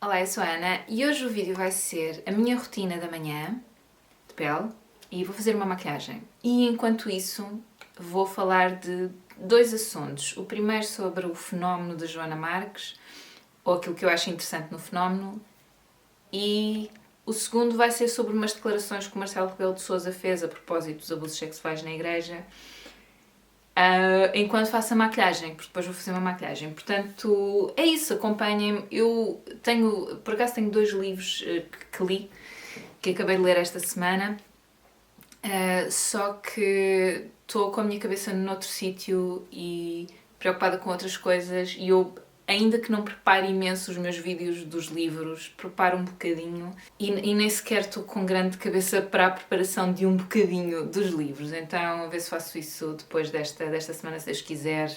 Olá, eu sou a Ana e hoje o vídeo vai ser a minha rotina da manhã de pele e vou fazer uma maquilhagem. E enquanto isso vou falar de dois assuntos. O primeiro sobre o fenómeno de Joana Marques, ou aquilo que eu acho interessante no fenómeno, e o segundo vai ser sobre umas declarações que o Marcelo Rebelo de Sousa fez a propósito dos abusos sexuais na igreja. Enquanto faço a maquilhagem, porque depois vou fazer uma maquilhagem. Portanto, é isso, acompanhem-me. Por acaso tenho dois livros que li, que acabei de ler esta semana, só que estou com a minha cabeça noutro sítio e preocupada com outras coisas e eu, ainda que não prepare imenso os meus vídeos dos livros, preparo um bocadinho e nem sequer estou com grande cabeça para a preparação de um bocadinho dos livros. Então, a ver se faço isso depois desta semana, se Deus quiser,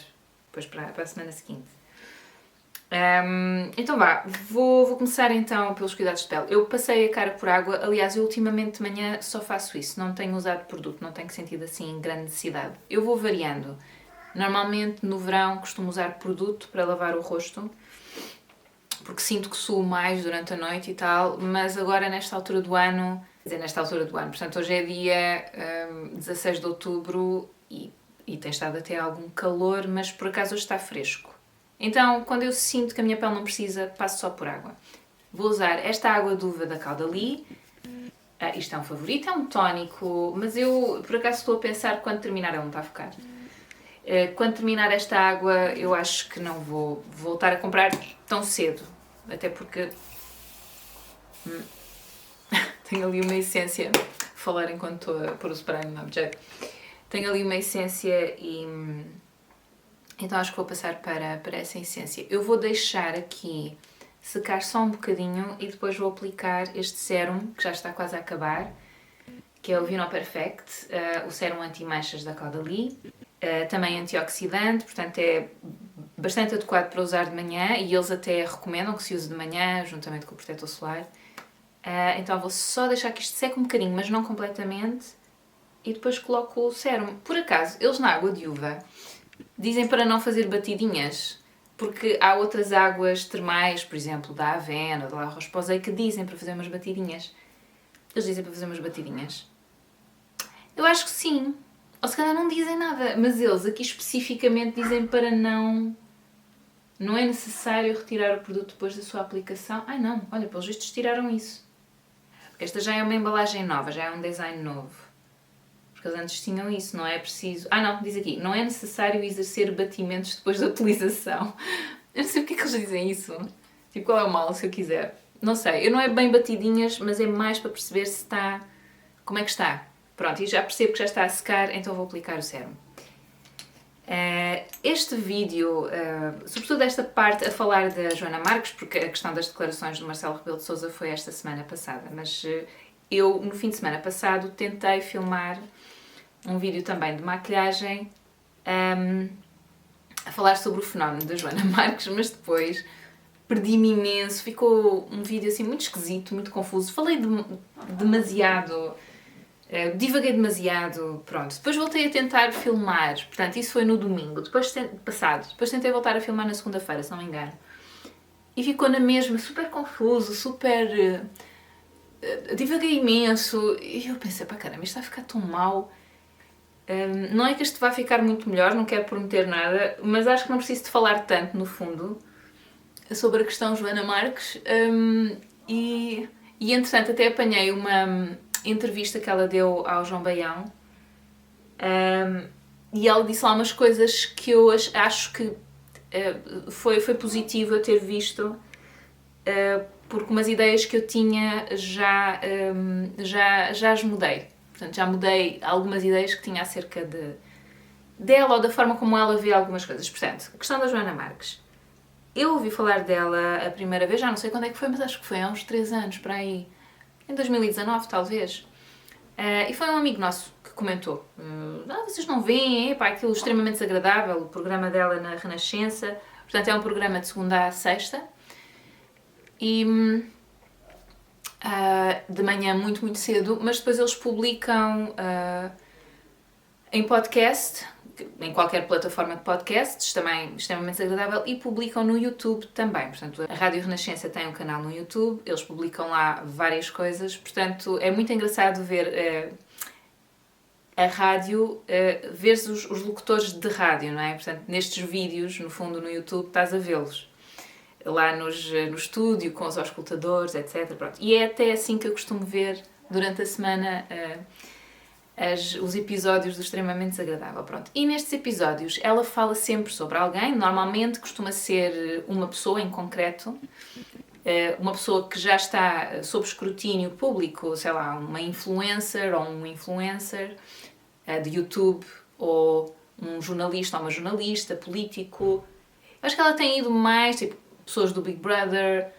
depois para a semana seguinte. Então vá, vou começar então pelos cuidados de pele. Eu passei a cara por água, aliás, eu ultimamente de manhã só faço isso, não tenho usado produto, não tenho sentido assim grande necessidade. Eu vou variando. Normalmente no verão costumo usar produto para lavar o rosto, porque sinto que suo mais durante a noite e tal, mas agora nesta altura do ano, portanto hoje é dia 16 de outubro e tem estado até algum calor, mas por acaso hoje está fresco. Então, quando eu sinto que a minha pele não precisa, passo só por água. Vou usar esta água de uva da Caudalie. Isto é um favorito, é um tónico, mas eu por acaso estou a pensar quando terminar, ele não está a focar. Quando terminar esta água, eu acho que não vou voltar a comprar tão cedo. Até porque tenho ali uma essência. Vou falar enquanto estou a pôr o spray no objeto. Tenho ali uma essência e então acho que vou passar para essa essência. Eu vou deixar aqui secar só um bocadinho e depois vou aplicar este sérum, que já está quase a acabar, que é o Vino Perfect, o sérum anti-manchas da Caudalie. Também antioxidante, portanto é bastante adequado para usar de manhã e eles até recomendam que se use de manhã, juntamente com o protetor solar. Então vou só deixar que isto seque um bocadinho, mas não completamente, e depois coloco o sérum. Por acaso, eles na água de uva dizem para não fazer batidinhas, porque há outras águas termais, por exemplo, da Avena, da La Roche-Posay, que dizem para fazer umas batidinhas. Eles dizem para fazer umas batidinhas? Eu acho que sim. Ou se calhar não dizem nada, mas eles aqui especificamente dizem para não é necessário retirar o produto depois da sua aplicação. Ai não, olha, pelos vistos tiraram isso. Porque esta já é uma embalagem nova, já é um design novo. Porque eles antes tinham isso, não é preciso... não, diz aqui, não é necessário exercer batimentos depois da utilização. Eu não sei porque é que eles dizem isso. Tipo, qual é o mal se eu quiser? Não sei, eu não é bem batidinhas, mas é mais para perceber se está... Como é que está? Pronto, e já percebo que já está a secar, então vou aplicar o sérum. Este vídeo, sobretudo esta parte a falar da Joana Marques, porque a questão das declarações do Marcelo Rebelo de Sousa foi esta semana passada, mas eu, no fim de semana passado, tentei filmar um vídeo também de maquilhagem a falar sobre o fenómeno da Joana Marques, mas depois perdi-me imenso, ficou um vídeo assim muito esquisito, muito confuso, falei demasiado... divaguei demasiado, pronto. Depois voltei a tentar filmar, portanto, isso foi no domingo, depois tentei voltar a filmar na segunda-feira, se não me engano. E ficou na mesma, super confuso, super... divaguei imenso, e eu pensei, pá caramba, isto vai ficar tão mal. Não é que isto vá ficar muito melhor, não quero prometer nada, mas acho que não preciso de falar tanto, no fundo, sobre a questão Joana Marques. E entretanto, até apanhei uma entrevista que ela deu ao João Baião e ela disse lá umas coisas que eu acho que foi positivo eu ter visto, porque umas ideias que eu tinha já as mudei. Portanto, já mudei algumas ideias que tinha acerca dela ou da forma como ela vê algumas coisas. Portanto, a questão da Joana Marques. Eu ouvi falar dela a primeira vez, já não sei quando é que foi, mas acho que foi há uns 3 anos, para aí. Em 2019, talvez. E foi um amigo nosso que comentou. Vocês não veem, aquilo extremamente desagradável, o programa dela na Renascença. Portanto, é um programa de segunda a sexta. E de manhã muito, muito cedo, mas depois eles publicam em podcast, em qualquer plataforma de podcasts, também extremamente agradável, e publicam no YouTube também. Portanto, a Rádio Renascença tem um canal no YouTube, eles publicam lá várias coisas, portanto, é muito engraçado ver a rádio, veres os locutores de rádio, não é? Portanto, nestes vídeos, no fundo, no YouTube, estás a vê-los. Lá no estúdio, com os auscultadores, etc. Pronto. E é até assim que eu costumo ver, durante a semana, os episódios do Extremamente Desagradável. Pronto. E nestes episódios ela fala sempre sobre alguém, normalmente costuma ser uma pessoa em concreto, uma pessoa que já está sob escrutínio público, sei lá, uma influencer ou um influencer de YouTube, ou um jornalista ou uma jornalista, político. Acho que ela tem ido mais, tipo, pessoas do Big Brother,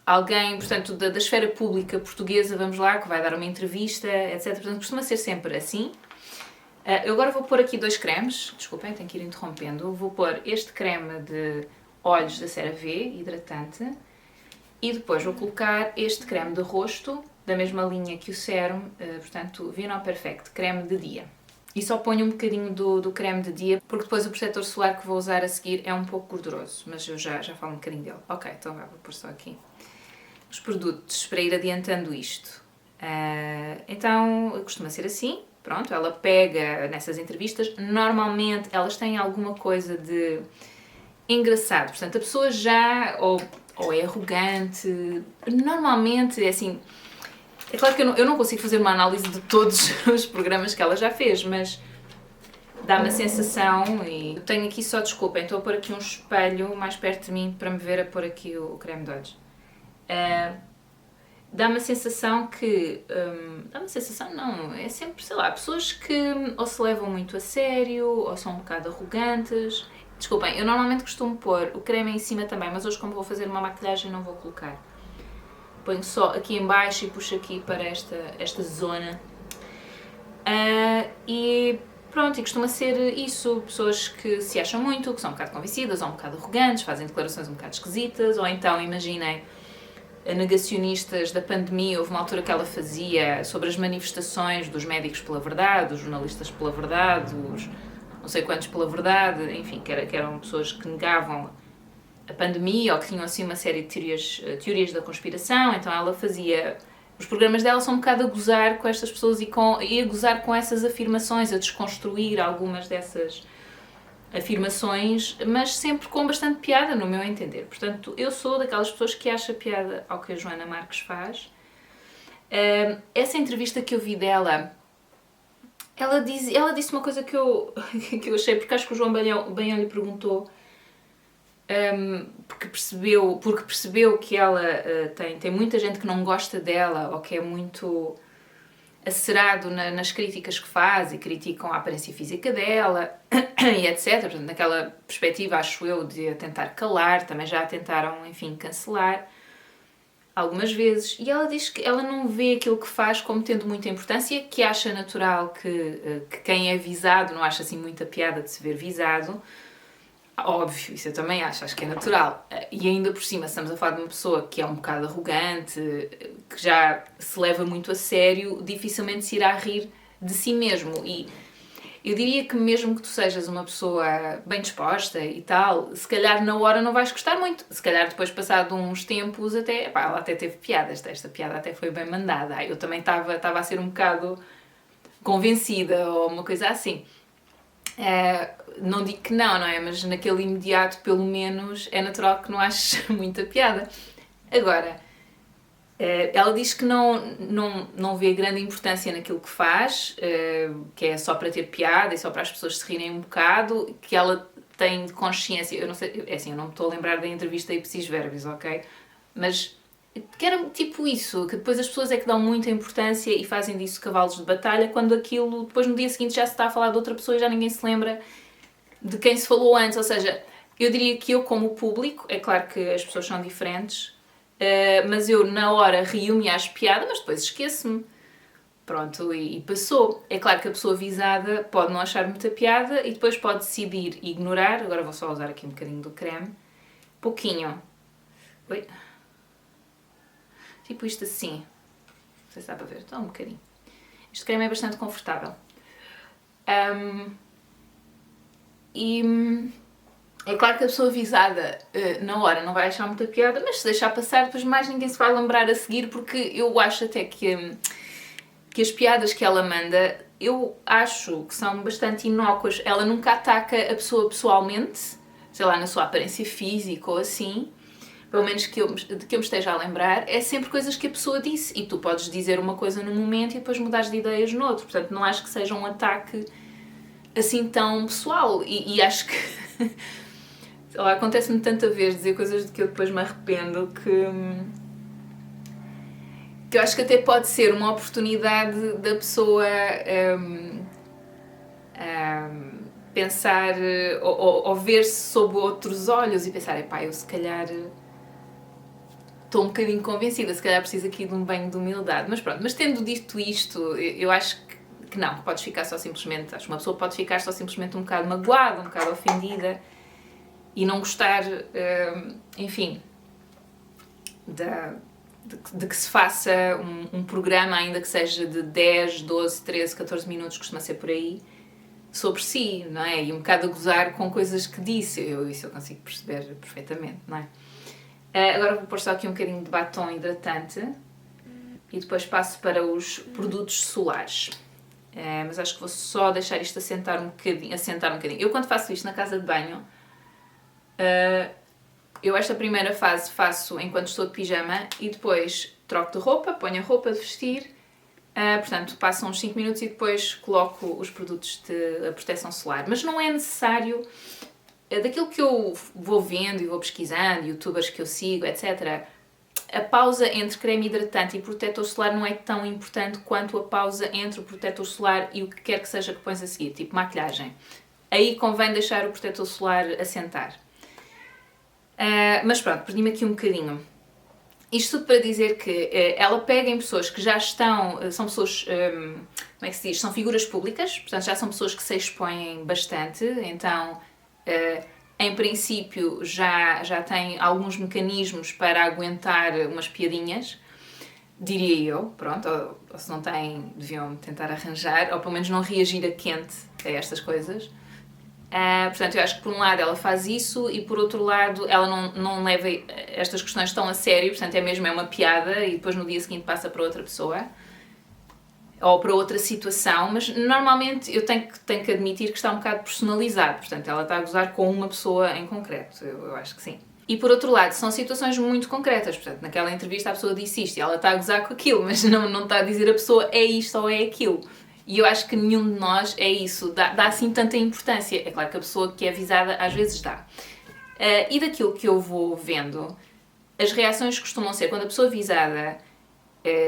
alguém, portanto, da esfera pública portuguesa, vamos lá, que vai dar uma entrevista, etc. Portanto, costuma ser sempre assim. Eu agora vou pôr aqui 2 cremes, desculpem, tenho que ir interrompendo. Vou pôr este creme de olhos da CeraVe, hidratante, e depois vou colocar este creme de rosto, da mesma linha que o sérum, portanto, Vino Perfect, creme de dia. E só ponho um bocadinho do creme de dia, porque depois o protetor solar que vou usar a seguir é um pouco gorduroso, mas eu já falo um bocadinho dele. Ok, então vou pôr só aqui os produtos para ir adiantando isto. Então, costuma ser assim, pronto, ela pega nessas entrevistas, normalmente elas têm alguma coisa de engraçado, portanto, a pessoa já ou é arrogante, normalmente é assim. É claro que eu não consigo fazer uma análise de todos os programas que ela já fez, mas dá-me a sensação, e eu tenho aqui só, desculpem, estou a pôr aqui um espelho mais perto de mim para me ver a pôr aqui o creme de olhos. Dá-me a sensação que... dá-me a sensação, não, é sempre, sei lá, pessoas que ou se levam muito a sério, ou são um bocado arrogantes. Desculpem, eu normalmente costumo pôr o creme em cima também, mas hoje como vou fazer uma maquilhagem não vou colocar. Ponho só aqui em baixo e puxo aqui para esta zona. E pronto, e costuma ser isso, pessoas que se acham muito, que são um bocado convencidas, ou um bocado arrogantes, fazem declarações um bocado esquisitas, ou então, imaginem, negacionistas da pandemia, houve uma altura que ela fazia sobre as manifestações dos médicos pela verdade, dos jornalistas pela verdade, os não sei quantos pela verdade, enfim, que eram pessoas que negavam a pandemia ou que tinham assim uma série de teorias da conspiração. Então ela fazia... Os programas dela são um bocado a gozar com estas pessoas e a gozar com essas afirmações, a desconstruir algumas dessas afirmações, mas sempre com bastante piada, no meu entender. Portanto, eu sou daquelas pessoas que acha piada ao que a Joana Marques faz. Essa entrevista que eu vi dela, ela disse uma coisa que eu achei, porque acho que o João Baião lhe perguntou, porque percebeu que ela tem muita gente que não gosta dela, ou que é muito acerado nas críticas que faz, e criticam a aparência física dela, e etc. Portanto, naquela perspectiva, acho eu, de a tentar calar, também já a tentaram, enfim, cancelar algumas vezes. E ela diz que ela não vê aquilo que faz como tendo muita importância, que acha natural que quem é visado não acha assim muita piada de se ver visado. Óbvio, isso eu também acho que é natural. E ainda por cima, estamos a falar de uma pessoa que é um bocado arrogante, que já se leva muito a sério, dificilmente se irá rir de si mesmo. E eu diria que mesmo que tu sejas uma pessoa bem disposta e tal, se calhar na hora não vais gostar muito. Se calhar depois, passado uns tempos, ela até teve piadas. Esta piada até foi bem mandada. Eu também estava a ser um bocado convencida ou uma coisa assim. Não digo que não é? Mas naquele imediato, pelo menos, é natural que não aches muita piada. Agora, ela diz que não vê grande importância naquilo que faz, que é só para ter piada e só para as pessoas se rirem um bocado, que ela tem consciência. Eu não sei, é assim, eu não me estou a lembrar da entrevista Ipsis Verbis, ok? Mas que era tipo isso, que depois as pessoas é que dão muita importância e fazem disso cavalos de batalha, quando aquilo, depois no dia seguinte já se está a falar de outra pessoa e já ninguém se lembra de quem se falou antes. Ou seja, eu diria que eu, como público, é claro que as pessoas são diferentes, mas eu na hora rio-me e acho piada, mas depois esqueço-me. Pronto, e passou. É claro que a pessoa visada pode não achar muita piada e depois pode decidir ignorar. Agora vou só usar aqui um bocadinho do creme. Pouquinho. Oi. Tipo isto assim. Não sei se dá para ver. Então um bocadinho. Este creme é bastante confortável. E é claro que a pessoa avisada na hora não vai achar muita piada, mas se deixar passar, depois mais ninguém se vai lembrar a seguir, porque eu acho até que as piadas que ela manda, eu acho que são bastante inócuas. Ela nunca ataca a pessoa pessoalmente, sei lá, na sua aparência física ou assim, pelo menos de que eu me esteja a lembrar, é sempre coisas que a pessoa disse. E tu podes dizer uma coisa num momento e depois mudares de ideias no outro. Portanto, não acho que seja um ataque assim tão pessoal. E acho que... sei lá, acontece-me tanta vez dizer coisas de que eu depois me arrependo que eu acho que até pode ser uma oportunidade da pessoa pensar ou ver-se sob outros olhos e pensar, epá, eu se calhar estou um bocadinho convencida, se calhar preciso aqui de um banho de humildade. Mas pronto, mas tendo dito isto, eu acho que não, que podes ficar só simplesmente, acho que uma pessoa pode ficar só simplesmente um bocado magoada, um bocado ofendida e não gostar, enfim, de que se faça um programa, ainda que seja de 10, 12, 13, 14 minutos, costuma ser por aí, sobre si, não é? E um bocado a gozar com coisas que disse, isso eu consigo perceber perfeitamente, não é? Agora vou pôr só aqui um bocadinho de batom hidratante e depois passo para os produtos solares. Mas acho que vou só deixar isto assentar um bocadinho. Eu quando faço isto na casa de banho, eu esta primeira fase faço enquanto estou de pijama e depois troco de roupa, ponho a roupa de vestir, portanto passo uns 5 minutos e depois coloco os produtos de proteção solar. Mas não é necessário, daquilo que eu vou vendo e vou pesquisando, youtubers que eu sigo, etc., a pausa entre creme hidratante e protetor solar não é tão importante quanto a pausa entre o protetor solar e o que quer que seja que pões a seguir, tipo maquilhagem. Aí convém deixar o protetor solar assentar. Mas pronto, perdi-me aqui um bocadinho. Isto tudo para dizer que ela pega em pessoas que já estão, são pessoas, como é que se diz, são figuras públicas, portanto já são pessoas que se expõem bastante, então em princípio já têm alguns mecanismos para aguentar umas piadinhas, diria eu, pronto, ou se não têm, deviam tentar arranjar, ou pelo menos não reagir a quente a estas coisas. Portanto, eu acho que por um lado ela faz isso e por outro lado ela não leva estas questões tão a sério, portanto é uma piada e depois no dia seguinte passa para outra pessoa ou para outra situação, mas normalmente eu tenho que admitir que está um bocado personalizado, portanto ela está a gozar com uma pessoa em concreto, eu acho que sim. E por outro lado, são situações muito concretas, portanto naquela entrevista a pessoa disse isto e ela está a gozar com aquilo, mas não está a dizer a pessoa é isto ou é aquilo. E eu acho que nenhum de nós é isso, dá assim tanta importância. É claro que a pessoa que é avisada às vezes dá. E daquilo que eu vou vendo, as reações costumam ser quando a pessoa avisada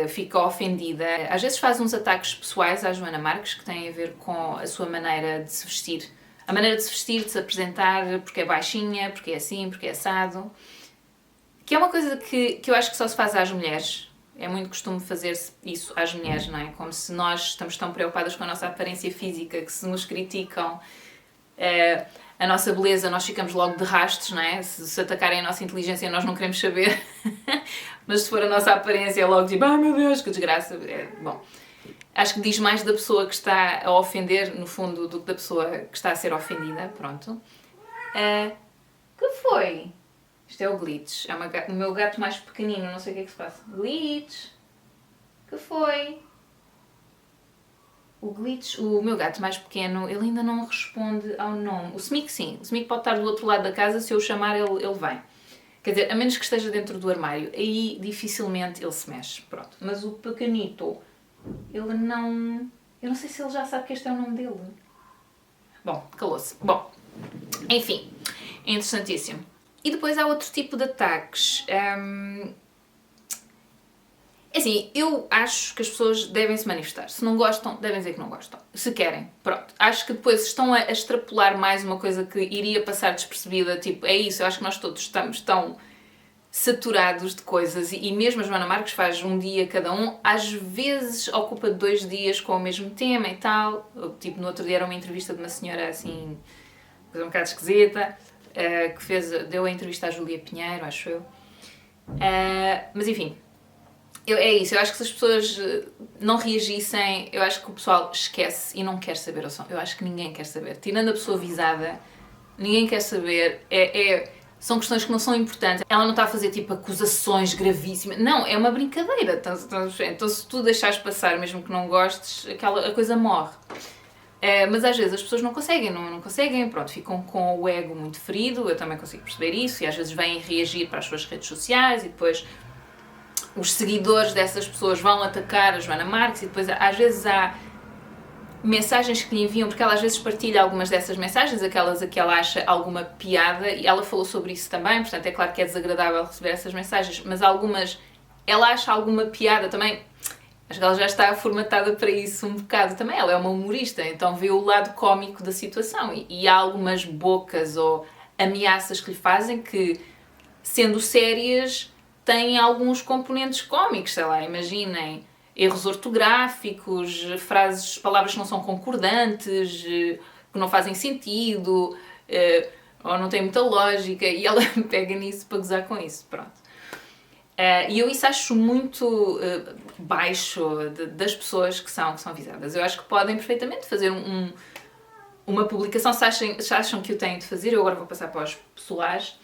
fica ofendida. Às vezes faz uns ataques pessoais à Joana Marques que têm a ver com a sua maneira de se vestir. A maneira de se vestir, de se apresentar, porque é baixinha, porque é assim, porque é assado. Que é uma coisa que eu acho que só se faz às mulheres. É muito costume fazer isso às mulheres, não é? Como se nós estamos tão preocupadas com a nossa aparência física que se nos criticam a nossa beleza, nós ficamos logo de rastos, não é? Se atacarem a nossa inteligência nós não queremos saber. Mas se for a nossa aparência é logo tipo, meu Deus, que desgraça. Bom, acho que diz mais da pessoa que está a ofender, no fundo, do que da pessoa que está a ser ofendida. Pronto. Que foi? Isto é o Glitch, é o meu gato mais pequenino, não sei o que é que se passa. Glitch! Que foi? O Glitch, o meu gato mais pequeno, ele ainda não responde ao nome. O Smic sim, o Smic pode estar do outro lado da casa, se eu o chamar ele vem. Quer dizer, a menos que esteja dentro do armário, aí dificilmente ele se mexe, pronto. Mas o pequenito, ele não... Eu não sei se ele já sabe que este é o nome dele. Bom, calou-se. Bom, enfim, é interessantíssimo. E depois há outro tipo de ataques. Assim, eu acho que as pessoas devem se manifestar. Se não gostam, devem dizer que não gostam. Se querem, pronto. Acho que depois estão a extrapolar mais uma coisa que iria passar despercebida. Tipo, é isso, eu acho que nós todos estamos tão saturados de coisas. E mesmo a Joana Marques faz um dia cada um. Às vezes ocupa 2 dias com o mesmo tema e tal. Tipo, no outro dia era uma entrevista de uma senhora assim, coisa um bocado esquisita. Que deu a entrevista à Júlia Pinheiro, acho eu. Mas enfim, É isso, eu acho que se as pessoas não reagissem, eu acho que o pessoal esquece e não quer saber. Eu acho que ninguém quer saber. Tirando a pessoa visada, ninguém quer saber. São questões que não são importantes. Ela não está a fazer tipo acusações gravíssimas. Não, é uma brincadeira. Então se tu deixares passar, mesmo que não gostes, a coisa morre. Mas às vezes as pessoas não conseguem, não conseguem, pronto, ficam com o ego muito ferido, eu também consigo perceber isso, e às vezes vêm reagir para as suas redes sociais e depois os seguidores dessas pessoas vão atacar a Joana Marques e depois às vezes há mensagens que lhe enviam, porque ela às vezes partilha algumas dessas mensagens, aquelas a que ela acha alguma piada, e ela falou sobre isso também, portanto é claro que é desagradável receber essas mensagens, mas algumas, ela acha alguma piada também, acho que ela já está formatada para isso um bocado também, ela é uma humorista, então vê o lado cómico da situação, e há algumas bocas ou ameaças que lhe fazem que, sendo sérias, têm alguns componentes cómicos, sei lá, imaginem erros ortográficos, palavras que não são concordantes, que não fazem sentido, ou não têm muita lógica, e ela pega nisso para gozar com isso, pronto. E eu isso acho muito baixo das pessoas que são visadas. Eu acho que podem perfeitamente fazer uma publicação, se acham que o têm de fazer, eu agora vou passar para os pessoais,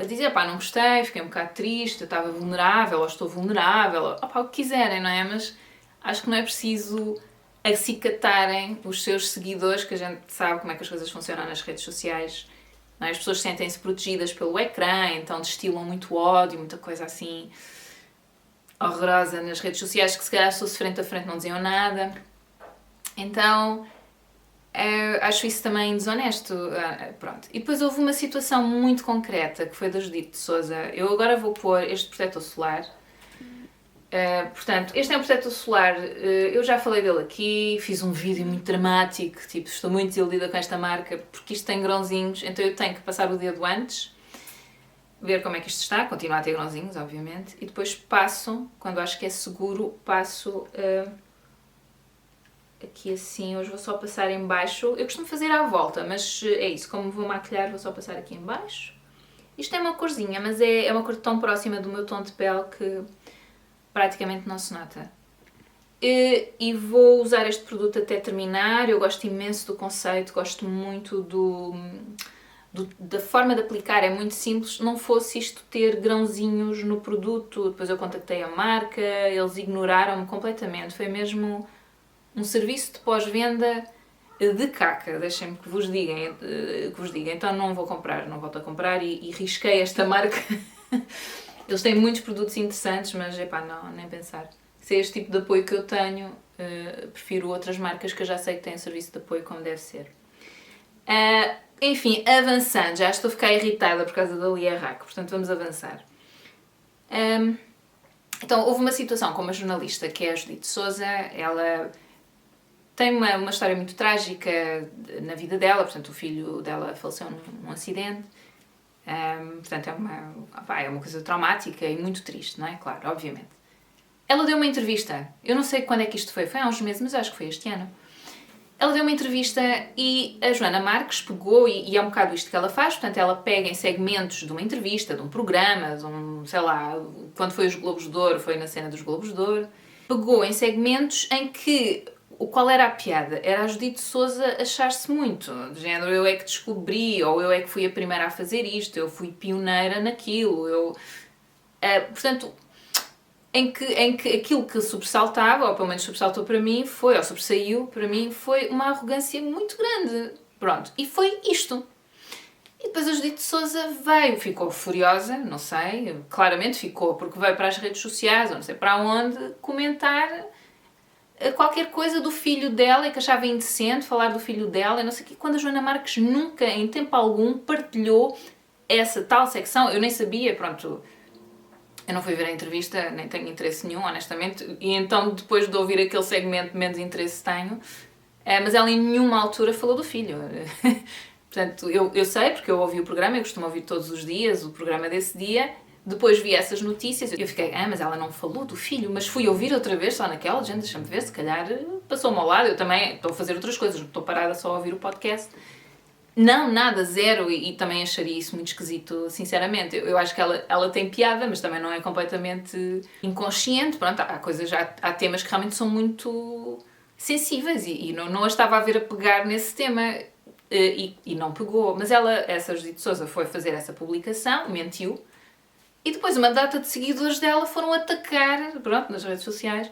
a dizer, pá, não gostei, fiquei um bocado triste, eu estava vulnerável, ou estou vulnerável, ou pá, o que quiserem, não é? Mas acho que não é preciso acicatarem os seus seguidores, que a gente sabe como é que as coisas funcionam nas redes sociais, não é? As pessoas sentem-se protegidas pelo ecrã, então destilam muito ódio, muita coisa assim horrorosa nas redes sociais, que se calhar se fosse frente a frente não diziam nada. Então acho isso também desonesto. Pronto. E depois houve uma situação muito concreta, que foi da Judite de Sousa. Eu agora vou pôr este protetor solar. Portanto, este é um protetor solar, eu já falei dele aqui, fiz um vídeo muito dramático, tipo, estou muito desiludida com esta marca, porque isto tem grãozinhos, então eu tenho que passar o dedo antes, ver como é que isto está, continuar a ter grãozinhos, obviamente, e depois passo, quando acho que é seguro, passo aqui assim. Hoje vou só passar em baixo, eu costumo fazer à volta, mas é isso, como vou maquilhar vou só passar aqui em baixo. Isto é uma corzinha, mas é uma cor tão próxima do meu tom de pele que praticamente não se nota. E vou usar este produto até terminar. Eu gosto imenso do conceito, gosto muito da forma de aplicar, é muito simples. Não fosse isto ter grãozinhos no produto, depois eu contactei a marca, eles ignoraram-me completamente, foi mesmo um serviço de pós-venda de caca, deixem-me que vos diga. Então não vou comprar, não volto a comprar e risquei esta marca. Eles têm muitos produtos interessantes, mas epá, não, nem pensar. Se é este tipo de apoio que eu tenho, prefiro outras marcas que eu já sei que têm serviço de apoio como deve ser. Enfim, avançando, já estou a ficar irritada por causa da Lia Rack, portanto vamos avançar. Então, houve uma situação com uma jornalista que é a Judite Sousa, ela tem uma história muito trágica na vida dela, portanto o filho dela faleceu num acidente. Portanto é uma coisa traumática e muito triste, não é? Claro, obviamente. Ela deu uma entrevista, eu não sei quando é que isto foi há uns meses, mas acho que foi este ano. Ela deu uma entrevista e a Joana Marques pegou, e é um bocado isto que ela faz, portanto ela pega em segmentos de uma entrevista, de um programa, sei lá, quando foi os Globos de Ouro, foi na cena dos Globos de Ouro, pegou em segmentos em que qual era a piada? Era a Judite Sousa achar-se muito, do género, eu é que descobri, ou eu é que fui a primeira a fazer isto, eu fui pioneira naquilo, portanto, em que aquilo que sobressaltava, ou pelo menos sobressaltou para mim, ou sobressaiu para mim, foi uma arrogância muito grande. Pronto, e foi isto. E depois a Judite Sousa ficou furiosa, não sei, claramente ficou, porque veio para as redes sociais, ou não sei para onde, comentar qualquer coisa do filho dela e que achava indecente falar do filho dela, e não sei o quê, quando a Joana Marques nunca, em tempo algum, partilhou essa tal secção. Eu nem sabia, pronto, eu não fui ver a entrevista, nem tenho interesse nenhum, honestamente, e então depois de ouvir aquele segmento menos interesse tenho, mas ela em nenhuma altura falou do filho. Portanto, eu sei, porque eu ouvi o programa, eu costumo ouvir todos os dias o programa desse dia. Depois vi essas notícias e eu fiquei, mas ela não falou do filho, mas fui ouvir outra vez só naquela, gente, deixa-me ver, se calhar passou-me ao lado, eu também estou a fazer outras coisas, não estou parada só a ouvir o podcast. Não, nada, zero, e também acharia isso muito esquisito, sinceramente. Eu acho que ela tem piada, mas também não é completamente inconsciente. Pronto, há coisas, há temas que realmente são muito sensíveis e não a estava a ver a pegar nesse tema e não pegou. Mas essa Judite Souza foi fazer essa publicação, mentiu, e depois uma data de seguidores dela foram atacar, pronto, nas redes sociais,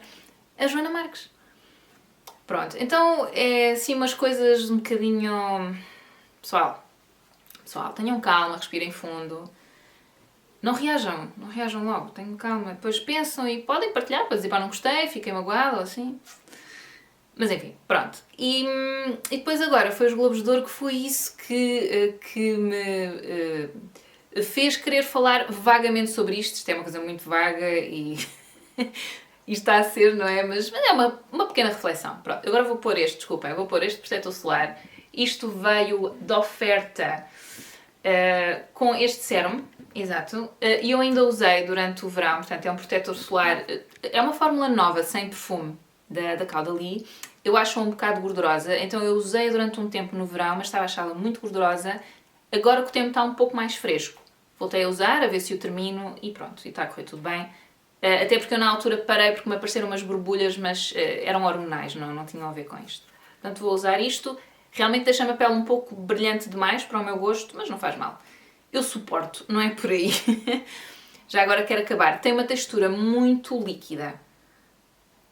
a Joana Marques. Pronto, então é assim umas coisas um bocadinho... Pessoal, tenham calma, respirem fundo. Não reajam logo, tenham calma. Depois pensam e podem partilhar para dizer, pá, não gostei, fiquei magoada ou assim. Mas enfim, pronto. E depois agora foi os Globos de Ouro que foi isso que me fez querer falar vagamente sobre isto. Isto é uma coisa muito vaga e... e está a ser, não é? Mas é uma pequena reflexão. Pronto, agora vou pôr este protetor solar. Isto veio de oferta com este sérum, exato, e eu ainda usei durante o verão, portanto é um protetor solar, é uma fórmula nova, sem perfume, da Caudalie. Eu acho-a um bocado gordurosa, então eu usei durante um tempo no verão, mas estava a achá-la muito gordurosa. Agora que o tempo está um pouco mais fresco, voltei a usar, a ver se o termino e pronto, e está a correr tudo bem. Até porque eu na altura parei porque me apareceram umas borbulhas, mas eram hormonais, não tinham a ver com isto. Portanto vou usar isto. Realmente deixa-me a pele um pouco brilhante demais para o meu gosto, mas não faz mal. Eu suporto, não é por aí. Já agora quero acabar. Tem uma textura muito líquida.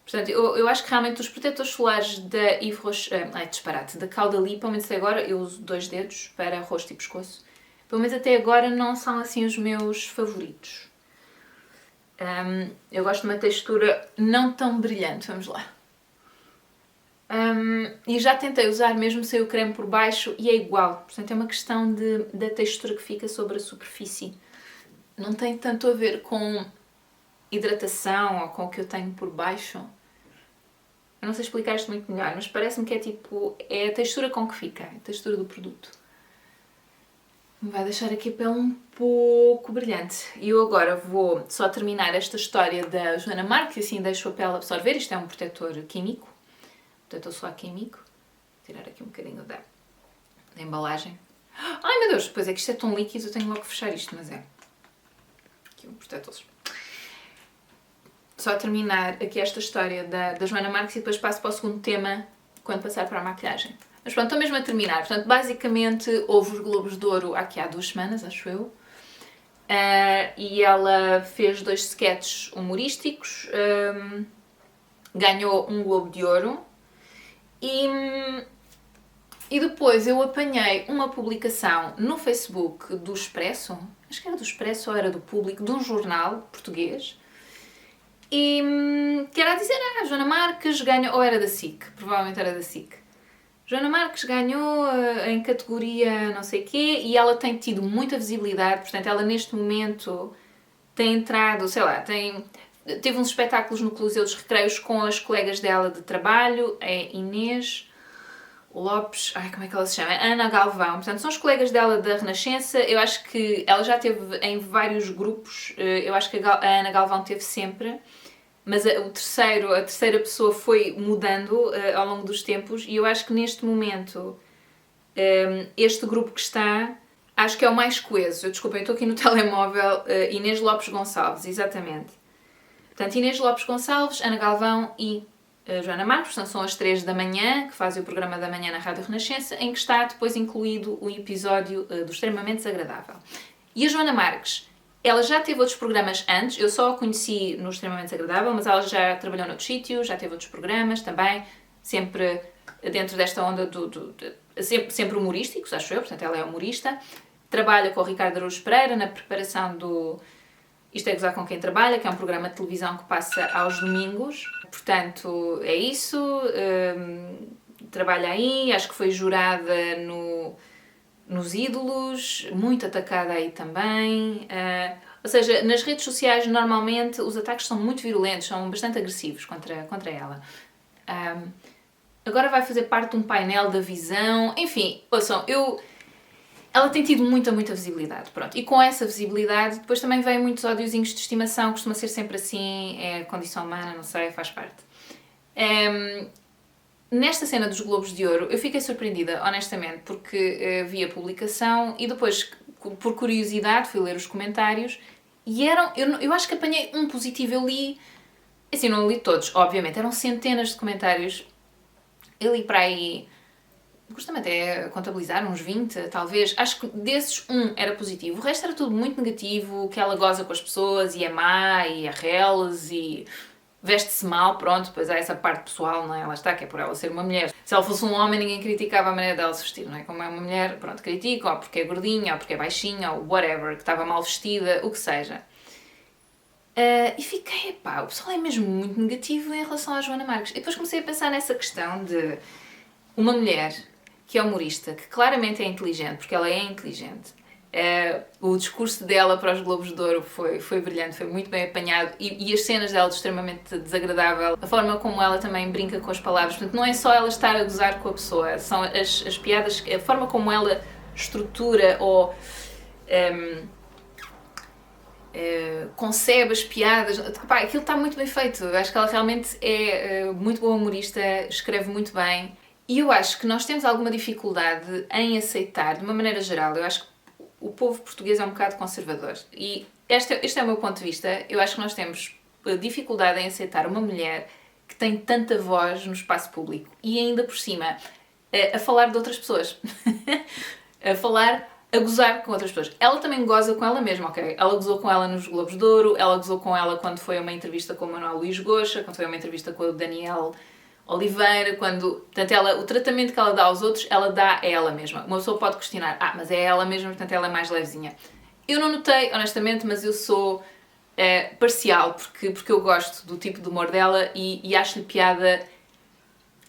Portanto, eu acho que realmente os protetores solares da Yves Rocher... disparate. Da Caudalie, pelo menos até agora, eu uso 2 dedos para rosto e pescoço. Pelo menos até agora não são assim os meus favoritos. Eu gosto de uma textura não tão brilhante. Vamos lá. E já tentei usar mesmo sem o creme por baixo e é igual. Portanto, é uma questão da textura que fica sobre a superfície. Não tem tanto a ver com hidratação ou com o que eu tenho por baixo. Eu não sei explicar isto muito melhor, mas parece-me que é tipo... é a textura com que fica, a textura do produto. Vai deixar aqui a pele um pouco brilhante. E eu agora vou só terminar esta história da Joana Marques e assim deixo a pele absorver. Isto é um protetor químico. Protetor solar químico. Vou tirar aqui um bocadinho da embalagem. Ai meu Deus, pois é que isto é tão líquido, eu tenho logo que fechar isto, mas é. Aqui um protetor. Só terminar aqui esta história da Joana Marques e depois passo para o segundo tema quando passar para a maquilhagem. Mas pronto, estou mesmo a terminar. Portanto, basicamente, houve os Globos de Ouro aqui há 2 semanas, acho eu. E ela fez 2 sketches humorísticos. Ganhou um Globo de Ouro. E depois eu apanhei uma publicação no Facebook do Expresso. Acho que era do Expresso ou era do Público, de um jornal português. E que era a dizer, Joana Marques ganhou... Ou era da SIC, provavelmente era da SIC. Joana Marques ganhou em categoria não sei o quê e ela tem tido muita visibilidade, portanto ela neste momento tem entrado, sei lá, teve uns espetáculos no Coliseu dos Recreios com as colegas dela de trabalho, é Inês Lopes, como é que ela se chama? Ana Galvão, portanto são as colegas dela da Renascença. Eu acho que ela já esteve em vários grupos, eu acho que a Ana Galvão teve sempre. Mas a terceira pessoa foi mudando ao longo dos tempos e eu acho que neste momento este grupo que está, acho que é o mais coeso. Desculpem, eu estou aqui no telemóvel, Inês Lopes Gonçalves, exatamente. Portanto, Inês Lopes Gonçalves, Ana Galvão e Joana Marques, portanto são as 3 da manhã, que fazem o programa da manhã na Rádio Renascença, em que está depois incluído o episódio do Extremamente Desagradável. E a Joana Marques... ela já teve outros programas antes, eu só a conheci no Extremamente Desagradável, mas ela já trabalhou noutros sítios, já teve outros programas também, sempre dentro desta onda sempre humorísticos, acho eu, portanto ela é humorista. Trabalha com o Ricardo Araújo Pereira na preparação do Isto é Gozar com Quem Trabalha, que é um programa de televisão que passa aos domingos. Portanto, é isso. Trabalha aí, acho que foi jurada nos Ídolos, muito atacada aí também. Ou seja, nas redes sociais normalmente os ataques são muito virulentos, são bastante agressivos contra ela. Agora vai fazer parte de um painel da Visão, enfim, ouçam, ela tem tido muita visibilidade, pronto. E com essa visibilidade depois também vêm muitos ódiozinhos de estimação, costuma ser sempre assim, é condição humana, não sei, faz parte. nesta cena dos Globos de Ouro, eu fiquei surpreendida, honestamente, porque vi a publicação e depois, por curiosidade, fui ler os comentários e eram... Eu acho que apanhei um positivo, eu li... Assim, não li todos, obviamente, eram centenas de comentários. Eu li para aí... Custa-me até contabilizar, uns 20, talvez. Acho que desses, um era positivo. O resto era tudo muito negativo, que ela goza com as pessoas, e é má, e é reles, e veste-se mal, pronto. Depois há essa parte pessoal, não é? Ela está, que é por ela ser uma mulher. Se ela fosse um homem, ninguém criticava a maneira dela se vestir, não é? Como é uma mulher, pronto, critica, ou porque é gordinha, ou porque é baixinha, ou whatever, que estava mal vestida, o que seja. E fiquei, pá, o pessoal é mesmo muito negativo em relação à Joana Marques. E depois comecei a pensar nessa questão de uma mulher que é humorista, que claramente é inteligente, porque ela é inteligente. O discurso dela para os Globos de Ouro foi brilhante, foi muito bem apanhado e as cenas dela de extremamente desagradável, a forma como ela também brinca com as palavras, portanto não é só ela estar a gozar com a pessoa, são as piadas, a forma como ela estrutura ou concebe as piadas, pá, aquilo está muito bem feito, eu acho que ela realmente é muito boa humorista, escreve muito bem. E eu acho que nós temos alguma dificuldade em aceitar, de uma maneira geral, eu acho que o povo português é um bocado conservador. E este é o meu ponto de vista. Eu acho que nós temos dificuldade em aceitar uma mulher que tem tanta voz no espaço público e ainda por cima a falar de outras pessoas. a gozar com outras pessoas. Ela também goza com ela mesma, ok? Ela gozou com ela nos Globos de Ouro, ela gozou com ela quando foi a uma entrevista com o Manuel Luís Goxa, quando foi a uma entrevista com o Daniel Oliveira, portanto, o tratamento que ela dá aos outros, ela dá a ela mesma. Uma pessoa pode questionar, mas é ela mesma, portanto ela é mais levezinha. Eu não notei, honestamente, mas eu sou parcial, porque eu gosto do tipo de humor dela e acho-lhe piada.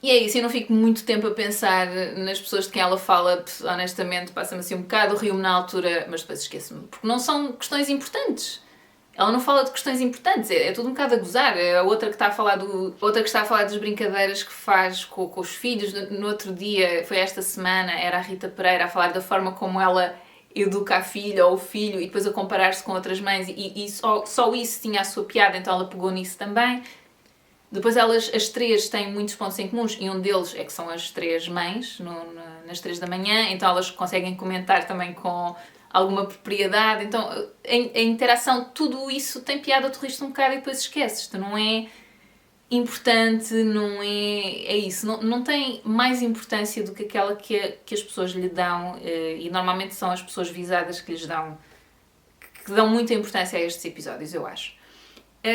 E é isso, eu não fico muito tempo a pensar nas pessoas de quem ela fala, honestamente, passa-me assim um bocado, rio-me na altura, mas depois esqueço-me, porque não são questões importantes. Ela não fala de questões importantes, é tudo um bocado a gozar. A outra que está a falar das brincadeiras que faz com os filhos. No outro dia, foi esta semana, era a Rita Pereira a falar da forma como ela educa a filha ou o filho e depois a comparar-se com outras mães e só isso tinha a sua piada, então ela pegou nisso também. Depois elas, as três, têm muitos pontos em comuns e um deles é que são as três mães, nas 3 da manhã, então elas conseguem comentar também com alguma propriedade, então a interação, tudo isso tem piada, tu riste um bocado e depois esqueces, não é importante, não é isso, não tem mais importância do que aquela que as pessoas lhe dão e normalmente são as pessoas visadas que dão muita importância a estes episódios, eu acho.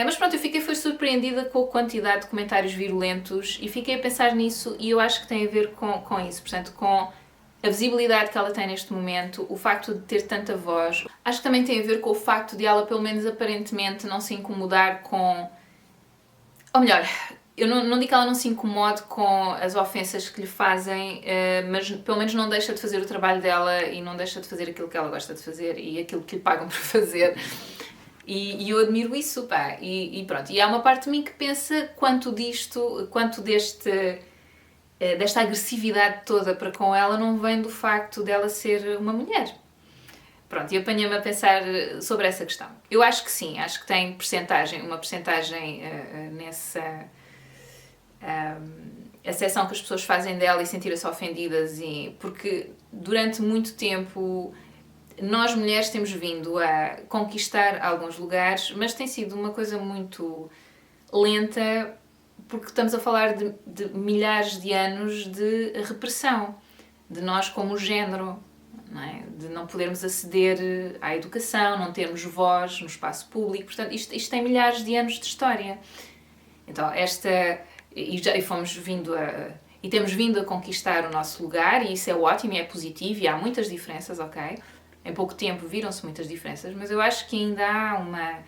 Mas pronto, eu fui surpreendida com a quantidade de comentários virulentos e fiquei a pensar nisso e eu acho que tem a ver com isso, portanto, com a visibilidade que ela tem neste momento, o facto de ter tanta voz. Acho que também tem a ver com o facto de ela, pelo menos aparentemente, não se incomodar com... Ou melhor, eu não digo que ela não se incomode com as ofensas que lhe fazem, mas pelo menos não deixa de fazer o trabalho dela e não deixa de fazer aquilo que ela gosta de fazer e aquilo que lhe pagam por fazer. E eu admiro isso, pá. E pronto. E há uma parte de mim que pensa quanto desta agressividade toda para com ela não vem do facto dela ser uma mulher. Pronto, e apanhei-me a pensar sobre essa questão. Eu acho que sim, acho que tem uma percentagem nessa acessão que as pessoas fazem dela e sentirem-se ofendidas, porque durante muito tempo nós mulheres temos vindo a conquistar alguns lugares, mas tem sido uma coisa muito lenta, porque estamos a falar de milhares de anos de repressão, de nós como género, não é? De não podermos aceder à educação, não termos voz no espaço público, portanto isto tem milhares de anos de história. Então temos vindo a conquistar o nosso lugar e isso é ótimo e é positivo e há muitas diferenças, ok? Em pouco tempo viram-se muitas diferenças, mas eu acho que ainda há uma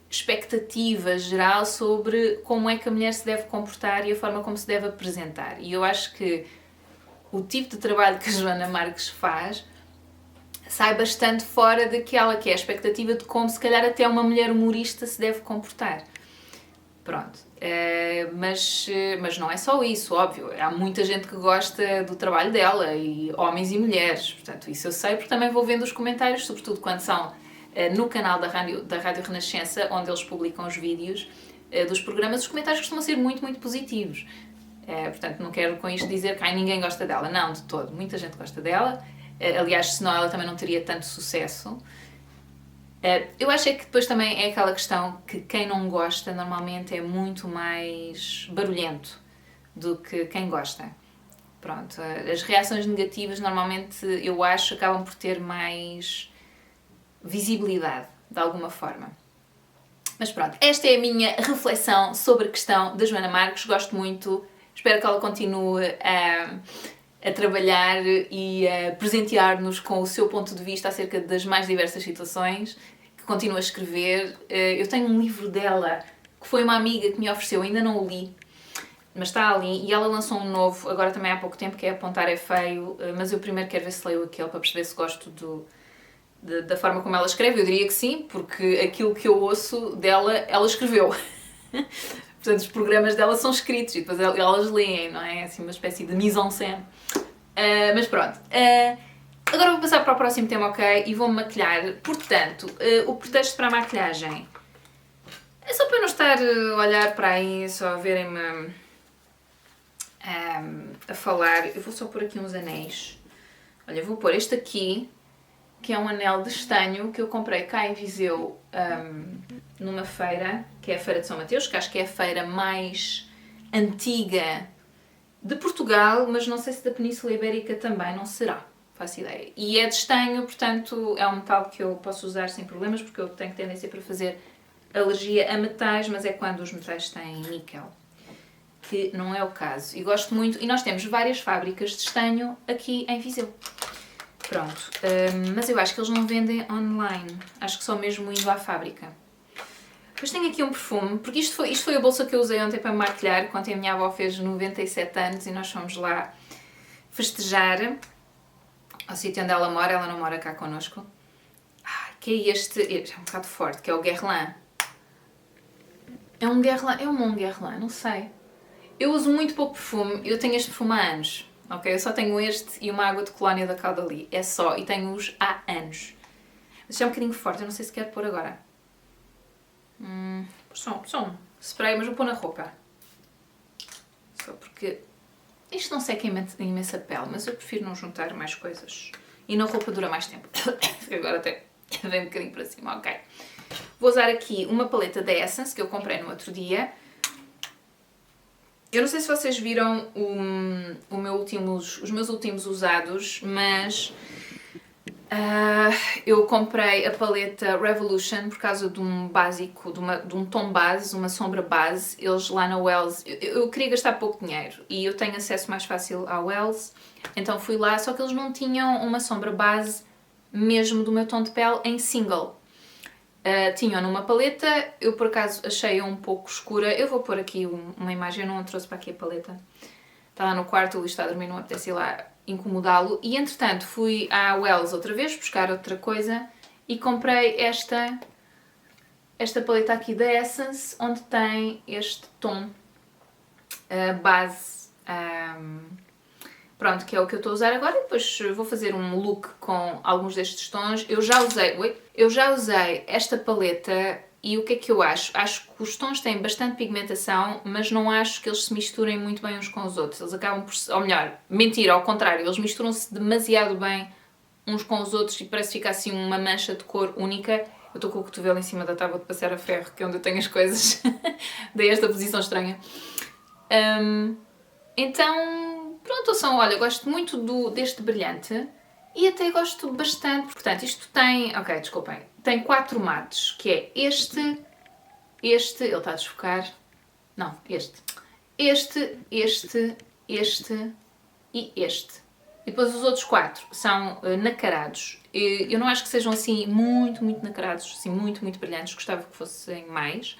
expectativa geral sobre como é que a mulher se deve comportar e a forma como se deve apresentar. E eu acho que o tipo de trabalho que a Joana Marques faz sai bastante fora daquela que é a expectativa de como se calhar até uma mulher humorista se deve comportar. Pronto. Mas não é só isso, óbvio. Há muita gente que gosta do trabalho dela, e homens e mulheres. Portanto, isso eu sei porque também vou vendo os comentários, sobretudo quando são no canal da Rádio Renascença, onde eles publicam os vídeos dos programas. Os comentários costumam ser muito, muito positivos. Portanto, não quero com isto dizer que ninguém gosta dela. Não, de todo. Muita gente gosta dela. Aliás, senão ela também não teria tanto sucesso. Eu acho é que depois também é aquela questão que quem não gosta normalmente é muito mais barulhento do que quem gosta. Pronto, as reações negativas normalmente eu acho acabam por ter mais visibilidade, de alguma forma. Mas pronto, esta é a minha reflexão sobre a questão da Joana Marques. Gosto muito, espero que ela continue a trabalhar e a presentear-nos com o seu ponto de vista acerca das mais diversas situações, que continue a escrever. Eu tenho um livro dela, que foi uma amiga que me ofereceu, ainda não o li, mas está ali, e ela lançou um novo, agora também há pouco tempo, que é Apontar é Feio, mas eu primeiro quero ver se leio aquele, para perceber se gosto da forma como ela escreve. Eu diria que sim, porque aquilo que eu ouço dela, ela escreveu. Portanto, os programas dela são escritos e depois elas leem, não é? Assim, uma espécie de mise-en-scène. Mas pronto. Agora vou passar para o próximo tema, ok? E vou-me maquilhar. Portanto, o pretexto para a maquilhagem é só para não estar a olhar para aí, só a verem-me a falar. Eu vou só pôr aqui uns anéis. Olha, vou pôr este aqui, que é um anel de estanho que eu comprei cá em Viseu numa feira, que é a Feira de São Mateus, que acho que é a feira mais antiga de Portugal, mas não sei se da Península Ibérica também, não será, faço ideia. E é de estanho, portanto é um metal que eu posso usar sem problemas, porque eu tenho tendência para fazer alergia a metais, mas é quando os metais têm níquel, que não é o caso. E gosto muito, e nós temos várias fábricas de estanho aqui em Viseu. Pronto, mas eu acho que eles não vendem online, acho que só mesmo indo à fábrica. Depois tenho aqui um perfume, porque isto foi a bolsa que eu usei ontem para me maquilhar, quando a minha avó fez 97 anos e nós fomos lá festejar ao sítio onde ela não mora cá connosco. Que é este é um bocado forte, que é o Guerlain. É um Mon Guerlain, não sei. Eu uso muito pouco perfume, eu tenho este perfume há anos. Ok, eu só tenho este e uma água de colónia da Caudalie. É só, e tenho-os há anos. Mas é um bocadinho forte, eu não sei se quero pôr agora. Só um spray, mas vou pôr na roupa. Só porque isto não seca imensa pele, mas eu prefiro não juntar mais coisas. E na roupa dura mais tempo. Agora até vem um bocadinho para cima, ok. Vou usar aqui uma paleta da Essence, que eu comprei no outro dia. Eu não sei se vocês viram os meus últimos usados, mas eu comprei a paleta Revolution por causa de um básico, de um tom base, uma sombra base. Eles lá na Wells, eu queria gastar pouco dinheiro e eu tenho acesso mais fácil à Wells, então fui lá, só que eles não tinham uma sombra base mesmo do meu tom de pele em single. Tinham numa paleta, eu por acaso achei-a um pouco escura. Eu vou pôr aqui uma imagem, eu não a trouxe para aqui a paleta. Está lá no quarto, o Luís está a dormir, não apetece ir lá incomodá-lo. E entretanto fui à Wells outra vez buscar outra coisa e comprei esta paleta aqui da Essence, onde tem este tom base. Pronto, que é o que eu estou a usar agora, e depois vou fazer um look com alguns destes tons. Eu já usei esta paleta e o que é que eu acho? Acho que os tons têm bastante pigmentação, mas não acho que eles se misturem muito bem uns com os outros. Eles acabam por, ou melhor, mentira, ao contrário, eles misturam-se demasiado bem uns com os outros e parece ficar assim uma mancha de cor única. Eu estou com o cotovelo em cima da tábua de passear a ferro, que é onde eu tenho as coisas. Dei esta posição estranha. Então... Pronto, olha, gosto muito deste brilhante e até gosto bastante. Portanto, isto tem, ok, desculpem, tem 4 mates, que é este, ele está a desfocar, não, este e este. E depois os outros 4 são nacarados. Eu não acho que sejam assim muito nacarados, assim muito brilhantes, gostava que fossem mais.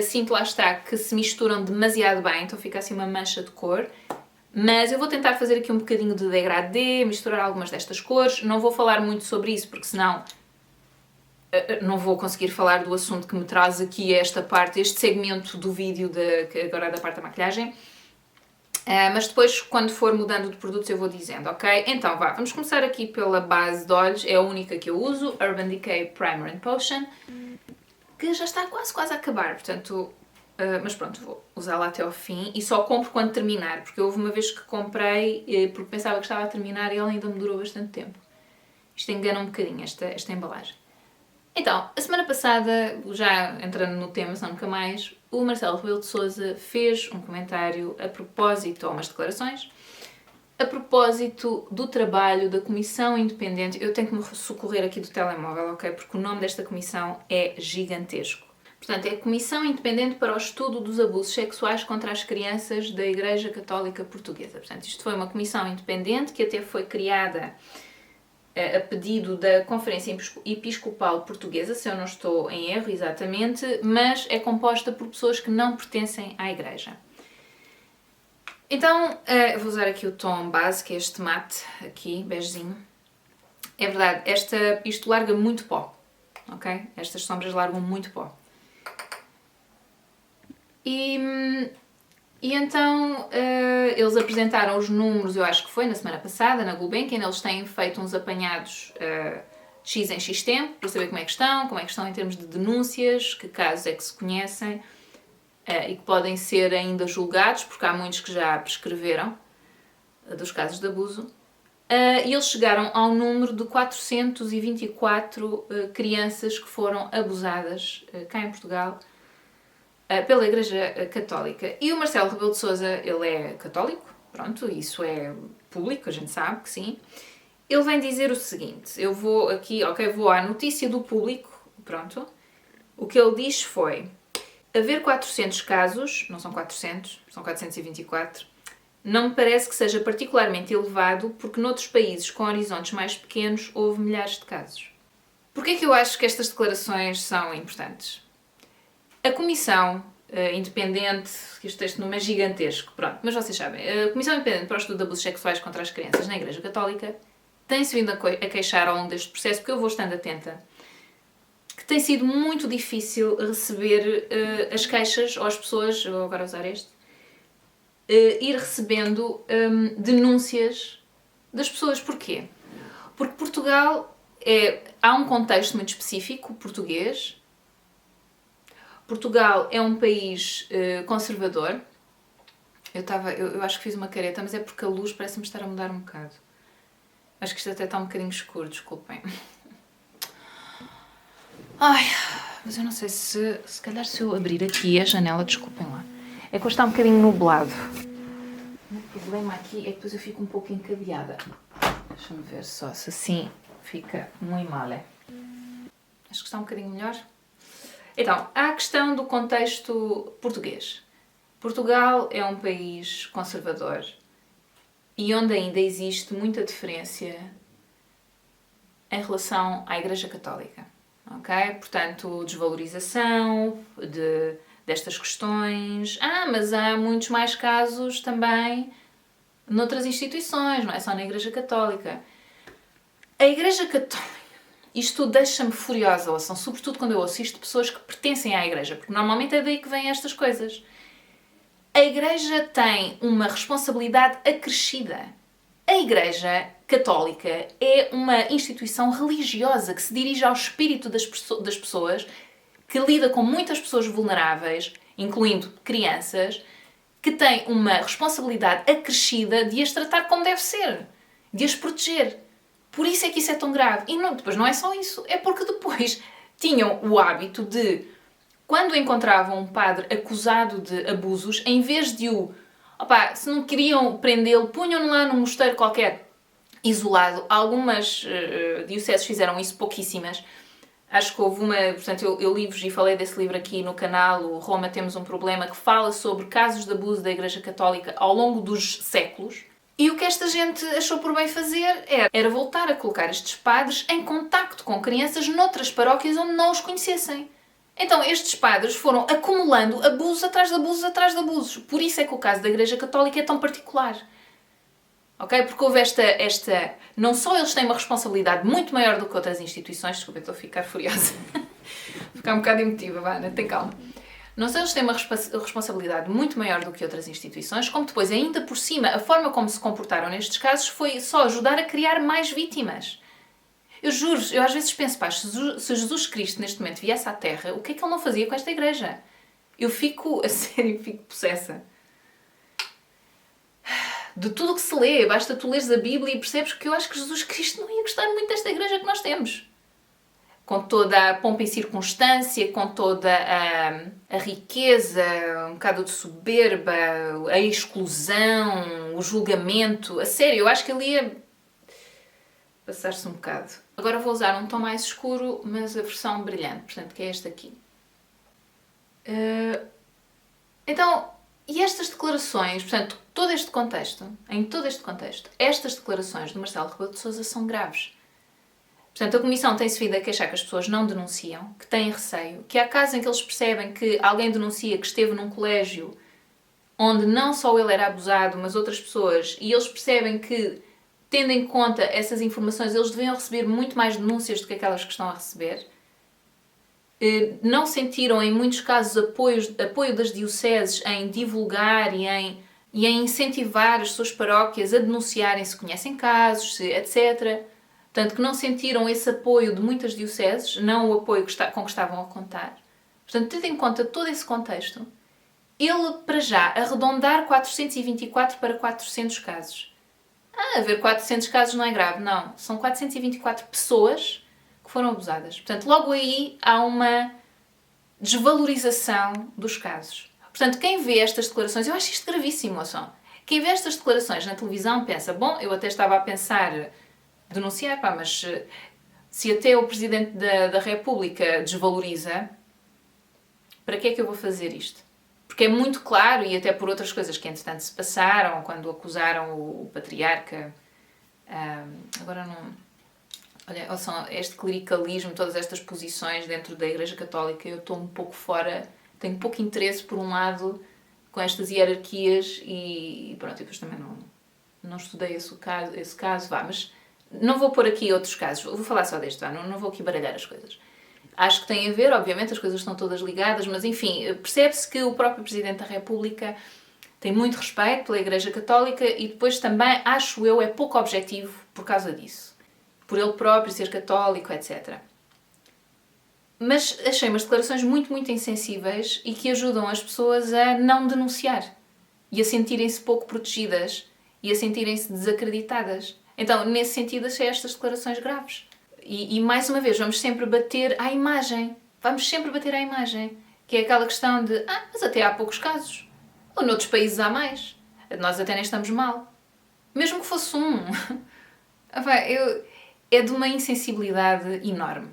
Sinto, lá está, que se misturam demasiado bem, então fica assim uma mancha de cor. Mas eu vou tentar fazer aqui um bocadinho de degradê, misturar algumas destas cores. Não vou falar muito sobre isso, porque senão não vou conseguir falar do assunto que me traz aqui esta parte, este segmento do vídeo, que agora é da parte da maquilhagem. Mas depois, quando for mudando de produtos, eu vou dizendo, ok? Então, vamos começar aqui pela base de olhos, é a única que eu uso, Urban Decay Primer and Potion, que já está quase a acabar, portanto... mas pronto, vou usá-la até ao fim e só compro quando terminar, porque houve uma vez que comprei porque pensava que estava a terminar e ela ainda me durou bastante tempo. Isto engana um bocadinho, esta embalagem. Então, a semana passada, já entrando no tema, senão nunca mais, o Marcelo Rebelo de Sousa fez um comentário a propósito, ou umas declarações, a propósito do trabalho da Comissão Independente. Eu tenho que me socorrer aqui do telemóvel, ok? Porque o nome desta comissão é gigantesco. Portanto, é a Comissão Independente para o Estudo dos Abusos Sexuais contra as Crianças da Igreja Católica Portuguesa. Portanto, isto foi uma comissão independente que até foi criada a pedido da Conferência Episcopal Portuguesa, se eu não estou em erro exatamente, mas é composta por pessoas que não pertencem à Igreja. Então, vou usar aqui o tom base, que é este mate aqui, begezinho. É verdade, isto larga muito pó, ok? Estas sombras largam muito pó. E então eles apresentaram os números, eu acho que foi na semana passada, na Gulbenkian. Eles têm feito uns apanhados de X em X tempo, para saber como é que estão em termos de denúncias, que casos é que se conhecem e que podem ser ainda julgados, porque há muitos que já prescreveram dos casos de abuso. E eles chegaram ao número de 424 crianças que foram abusadas cá em Portugal pela Igreja Católica. E o Marcelo Rebelo de Sousa, ele é católico, pronto, isso é público, a gente sabe que sim. Ele vem dizer o seguinte, eu vou aqui, vou à notícia do Público, pronto. O que ele diz foi: haver 400 casos, não são 400, são 424, não me parece que seja particularmente elevado, porque noutros países com horizontes mais pequenos houve milhares de casos. Porquê é que eu acho que estas declarações são importantes? A Comissão Independente, que este texto não é gigantesco, pronto, mas vocês sabem, a Comissão Independente para o Estudo de Abusos Sexuais contra as Crianças na Igreja Católica tem-se vindo a queixar ao longo deste processo, porque eu vou estando atenta, que tem sido muito difícil receber as queixas, ou as pessoas, vou agora usar este, ir recebendo denúncias das pessoas. Porquê? Porque Portugal há um contexto muito específico, português. Portugal é um país conservador. Eu acho que fiz uma careta, mas é porque a luz parece-me estar a mudar um bocado. Acho que isto até está um bocadinho escuro, desculpem. Ai, mas eu não sei se calhar se eu abrir aqui a janela, desculpem lá. É que hoje está um bocadinho nublado. O problema aqui é que depois eu fico um pouco encadeada. Deixa-me ver só se assim fica muito mal. Acho que está um bocadinho melhor. Então, há a questão do contexto português. Portugal é um país conservador e onde ainda existe muita diferença em relação à Igreja Católica. Ok? Portanto, desvalorização destas questões. Mas há muitos mais casos também noutras instituições, não é só na Igreja Católica. A Igreja Católica, isto deixa-me furiosa, ouçam, sobretudo quando eu ouço isto de pessoas que pertencem à Igreja, porque normalmente é daí que vêm estas coisas. A Igreja tem uma responsabilidade acrescida. A Igreja Católica é uma instituição religiosa que se dirige ao espírito das pessoas, que lida com muitas pessoas vulneráveis, incluindo crianças, que tem uma responsabilidade acrescida de as tratar como deve ser, de as proteger. Por isso é que isso é tão grave. E depois não é só isso, é porque depois tinham o hábito de, quando encontravam um padre acusado de abusos, em vez de se não queriam prendê-lo, punham-no lá num mosteiro qualquer, isolado. Algumas dioceses fizeram isso, pouquíssimas. Acho que houve uma... Portanto, eu li-vos e falei desse livro aqui no canal, o Roma Temos um Problema, que fala sobre casos de abuso da Igreja Católica ao longo dos séculos. E o que esta gente achou por bem fazer era voltar a colocar estes padres em contacto com crianças noutras paróquias onde não os conhecessem. Então, estes padres foram acumulando abusos atrás de abusos atrás de abusos. Por isso é que o caso da Igreja Católica é tão particular. Ok? Porque houve esta... Não só eles têm uma responsabilidade muito maior do que outras instituições... Desculpa, estou a ficar furiosa. Vou ficar um bocado emotiva, vá, tem calma. Não só eles têm uma responsabilidade muito maior do que outras instituições, como depois, ainda por cima, a forma como se comportaram nestes casos foi só ajudar a criar mais vítimas. Eu juro, eu às vezes penso, se Jesus Cristo neste momento viesse à Terra, o que é que ele não fazia com esta Igreja? Eu fico, a sério, fico possessa. De tudo o que se lê, basta tu leres a Bíblia e percebes que eu acho que Jesus Cristo não ia gostar muito desta igreja que nós temos. Com toda a pompa e circunstância, com toda a riqueza, um bocado de soberba, a exclusão, o julgamento. A sério, eu acho que ele ia passar-se um bocado. Agora vou usar um tom mais escuro, mas a versão brilhante, portanto, que é esta aqui. Então, e estas declarações, portanto, em todo este contexto, estas declarações do Marcelo Rebelo de Sousa são graves. Portanto, a Comissão tem-se vindo a queixar que as pessoas não denunciam, que têm receio, que há casos em que eles percebem que alguém denuncia que esteve num colégio onde não só ele era abusado, mas outras pessoas, e eles percebem que, tendo em conta essas informações, eles deviam receber muito mais denúncias do que aquelas que estão a receber. Não sentiram, em muitos casos, apoio das dioceses em divulgar e em incentivar as suas paróquias a denunciarem se conhecem casos, etc. Portanto, que não sentiram esse apoio de muitas dioceses, não o apoio com que estavam a contar. Portanto, tendo em conta todo esse contexto, ele, para já, arredondar 424 para 400 casos. Haver 400 casos não é grave, não. São 424 pessoas que foram abusadas. Portanto, logo aí há uma desvalorização dos casos. Portanto, quem vê estas declarações, eu acho isto gravíssimo, ouçam. Quem vê estas declarações na televisão pensa, bom, eu até estava a pensar denunciar, mas se até o Presidente da República desvaloriza, para que é que eu vou fazer isto? Porque é muito claro, e até por outras coisas que entretanto se passaram, quando acusaram o Patriarca, agora não... Olha, este clericalismo, todas estas posições dentro da Igreja Católica, eu estou um pouco fora, tenho pouco interesse por um lado com estas hierarquias e pronto, depois também não estudei esse caso, mas não vou pôr aqui outros casos, vou falar só deste, não vou aqui baralhar as coisas. Acho que tem a ver, obviamente, as coisas estão todas ligadas, mas enfim, percebe-se que o próprio Presidente da República tem muito respeito pela Igreja Católica e depois também, acho eu, é pouco objetivo por causa disso. Por ele próprio ser católico, etc. Mas achei umas declarações muito, muito insensíveis e que ajudam as pessoas a não denunciar e a sentirem-se pouco protegidas e a sentirem-se desacreditadas. Então, nesse sentido, achei estas declarações graves. E mais uma vez, vamos sempre bater à imagem. Vamos sempre bater à imagem. Que é aquela questão de, mas até há poucos casos. Ou noutros países há mais. Nós até nem estamos mal. Mesmo que fosse um. É de uma insensibilidade enorme.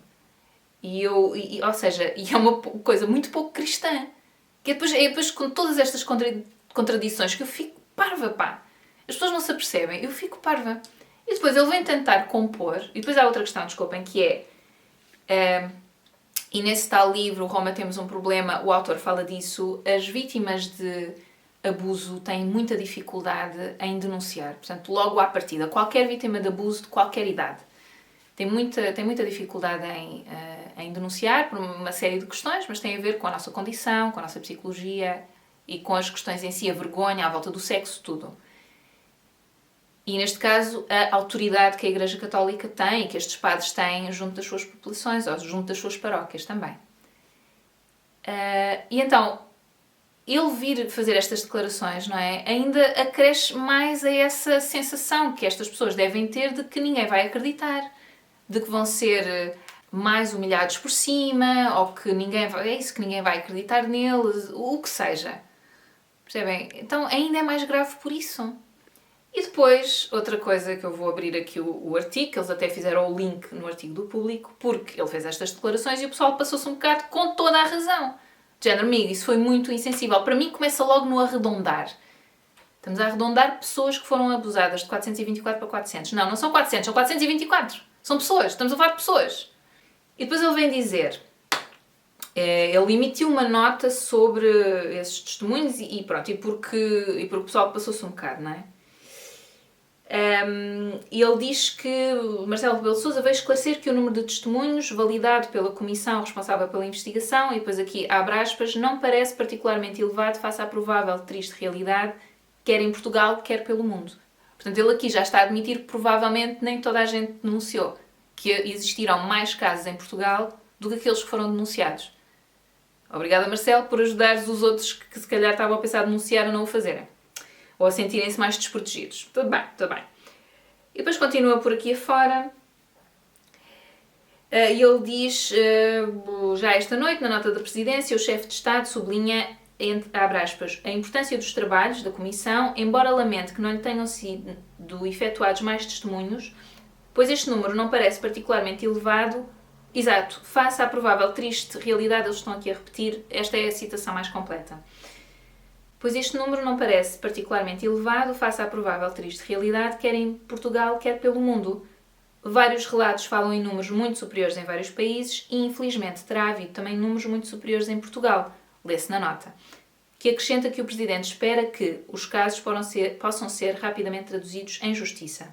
Ou seja, é uma coisa muito pouco cristã. Que é depois com todas estas contradições que eu fico parva, pá. As pessoas não se apercebem, eu fico parva. E depois ele vem tentar compor, e depois há outra questão, desculpem, que é, e nesse tal livro, Roma Temos um Problema, o autor fala disso, as vítimas de abuso têm muita dificuldade em denunciar. Portanto, logo à partida, qualquer vítima de abuso de qualquer idade tem muita dificuldade em denunciar por uma série de questões, mas tem a ver com a nossa condição, com a nossa psicologia e com as questões em si, a vergonha, à volta do sexo, tudo. E, neste caso, a autoridade que a Igreja Católica tem e que estes padres têm junto das suas populações, ou junto das suas paróquias também. E então, ele vir fazer estas declarações, não é? Ainda acresce mais a essa sensação que estas pessoas devem ter de que ninguém vai acreditar, de que vão ser mais humilhados por cima, ou que ninguém vai acreditar neles, o que seja. Percebem? Então, ainda é mais grave por isso. E depois, outra coisa que eu vou abrir aqui o artigo, que eles até fizeram o link no artigo do Público, porque ele fez estas declarações e o pessoal passou-se um bocado com toda a razão. De género, amigo, isso foi muito insensível. Para mim, começa logo no arredondar. Estamos a arredondar pessoas que foram abusadas de 424 para 400. Não são 400, são 424. São pessoas, estamos a falar de pessoas. E depois ele vem dizer... Ele emitiu uma nota sobre esses testemunhos e pronto, e porque o pessoal passou-se um bocado, não é? Ele diz que Marcelo Rebelo de Sousa veio esclarecer que o número de testemunhos validado pela comissão responsável pela investigação, e depois aqui abre aspas, não parece particularmente elevado face à provável triste realidade, quer em Portugal, quer pelo mundo. Portanto, ele aqui já está a admitir que provavelmente nem toda a gente denunciou, que existiram mais casos em Portugal do que aqueles que foram denunciados. Obrigada, Marcelo, por ajudares os outros que se calhar estavam a pensar denunciar a não o fazerem. Ou a sentirem-se mais desprotegidos. Tudo bem, tudo bem. E depois continua por aqui afora. E ele diz, já esta noite, na nota da presidência, o chefe de Estado sublinha, abre aspas, a importância dos trabalhos da Comissão, embora lamente que não lhe tenham sido efetuados mais testemunhos, pois este número não parece particularmente elevado. Exato, face à provável triste realidade, eles estão aqui a repetir, esta é a citação mais completa. Pois este número não parece particularmente elevado face à provável triste realidade, quer em Portugal, quer pelo mundo. Vários relatos falam em números muito superiores em vários países e, infelizmente, terá havido também números muito superiores em Portugal, lê-se na nota, que acrescenta que o Presidente espera que os casos possam ser rapidamente traduzidos em justiça.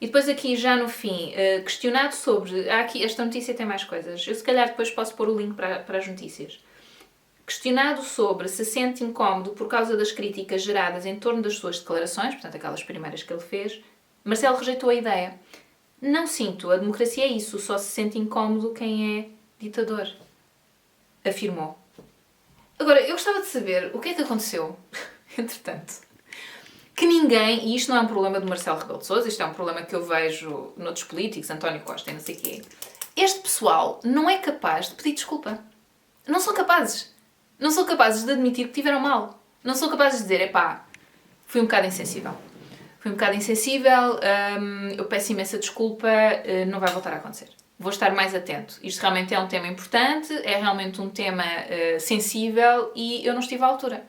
E depois aqui, já no fim, questionado sobre... aqui, esta notícia tem mais coisas. Eu, se calhar, depois posso pôr o link para as notícias. Questionado sobre se sente incómodo por causa das críticas geradas em torno das suas declarações, portanto, aquelas primeiras que ele fez, Marcelo rejeitou a ideia. Não sinto, a democracia é isso, só se sente incómodo quem é ditador, afirmou. Agora, eu gostava de saber o que é que aconteceu, entretanto, que ninguém, e isto não é um problema de Marcelo Rebelo de Sousa, isto é um problema que eu vejo noutros políticos, António Costa e não sei o quê, este pessoal não é capaz de pedir desculpa. Não são capazes. Não são capazes de admitir que tiveram mal. Não são capazes de dizer, epá, fui um bocado insensível. Fui um bocado insensível, eu peço imensa desculpa, não vai voltar a acontecer. Vou estar mais atento. Isto realmente é um tema importante, é realmente um tema sensível e eu não estive à altura.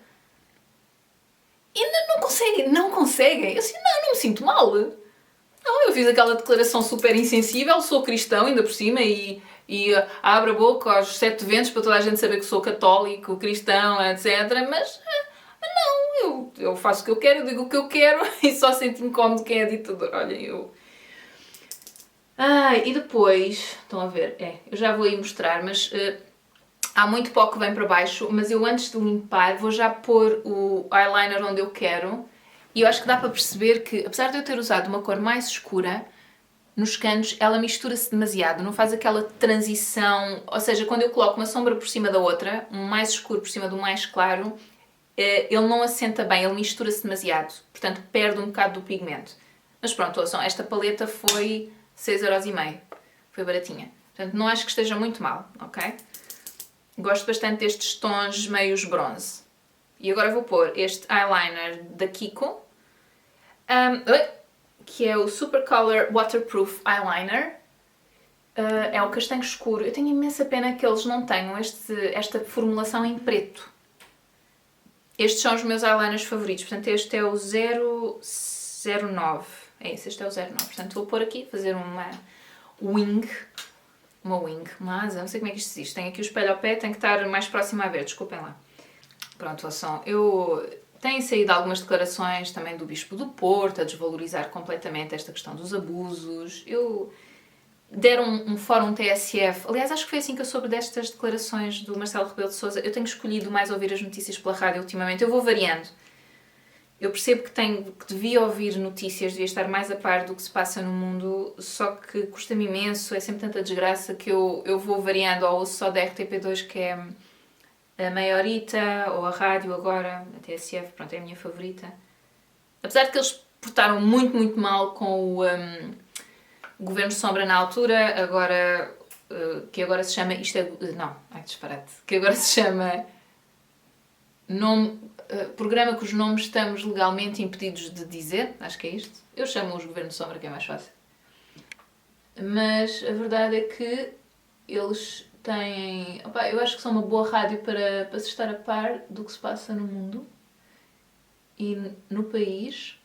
E não conseguem. Eu assim, não me sinto mal. Não, eu fiz aquela declaração super insensível, sou cristão ainda por cima e abro a boca aos 7 ventos para toda a gente saber que sou católico, cristão, etc. Mas não, eu faço o que eu quero, eu digo o que eu quero e só sinto incómodo quem é ditador. Olhem, eu... e depois, estão a ver, eu já vou aí mostrar, mas há muito pó que vem para baixo, mas eu antes de limpar vou já pôr o eyeliner onde eu quero e eu acho que dá para perceber que, apesar de eu ter usado uma cor mais escura, nos cantos ela mistura-se demasiado, não faz aquela transição, ou seja, quando eu coloco uma sombra por cima da outra, um mais escuro por cima do mais claro, ele não assenta bem, ele mistura-se demasiado, portanto perde um bocado do pigmento. Mas pronto, ouçam, esta paleta foi 6,5€, foi baratinha, portanto não acho que esteja muito mal, ok? Gosto bastante destes tons meios bronze. E agora vou pôr este eyeliner da Kiko, que é o Super Color Waterproof Eyeliner. É o castanho escuro. Eu tenho imensa pena que eles não tenham esta formulação em preto. Estes são os meus eyeliners favoritos. Portanto, este é o 009. É isso, este é o 09. Portanto, vou pôr aqui, fazer uma wing. Uma asa, não sei como é que isto se diz. Tenho aqui o espelho ao pé, tenho que estar mais próximo a ver, desculpem lá. Pronto, ouçam, têm saído algumas declarações também do Bispo do Porto, a desvalorizar completamente esta questão dos abusos. Deram um fórum TSF, aliás, acho que foi assim que eu soube destas declarações do Marcelo Rebelo de Sousa. Eu tenho escolhido mais ouvir as notícias pela rádio ultimamente, eu vou variando. Eu percebo que devia ouvir notícias, devia estar mais a par do que se passa no mundo, só que custa-me imenso, é sempre tanta desgraça que eu vou variando, ou ouço só da RTP2, que é a meia horita, ou a rádio agora, a TSF, pronto, é a minha favorita. Apesar de que eles portaram muito, muito mal com o Governo Sombra na altura, agora, que agora se chama, que agora se chama programa cujos nomes estamos legalmente impedidos de dizer, acho que é isto. Eu chamo-os Governo Sombra, que é mais fácil. Mas a verdade é que eles têm... eu acho que são uma boa rádio para se estar a par do que se passa no mundo e no país.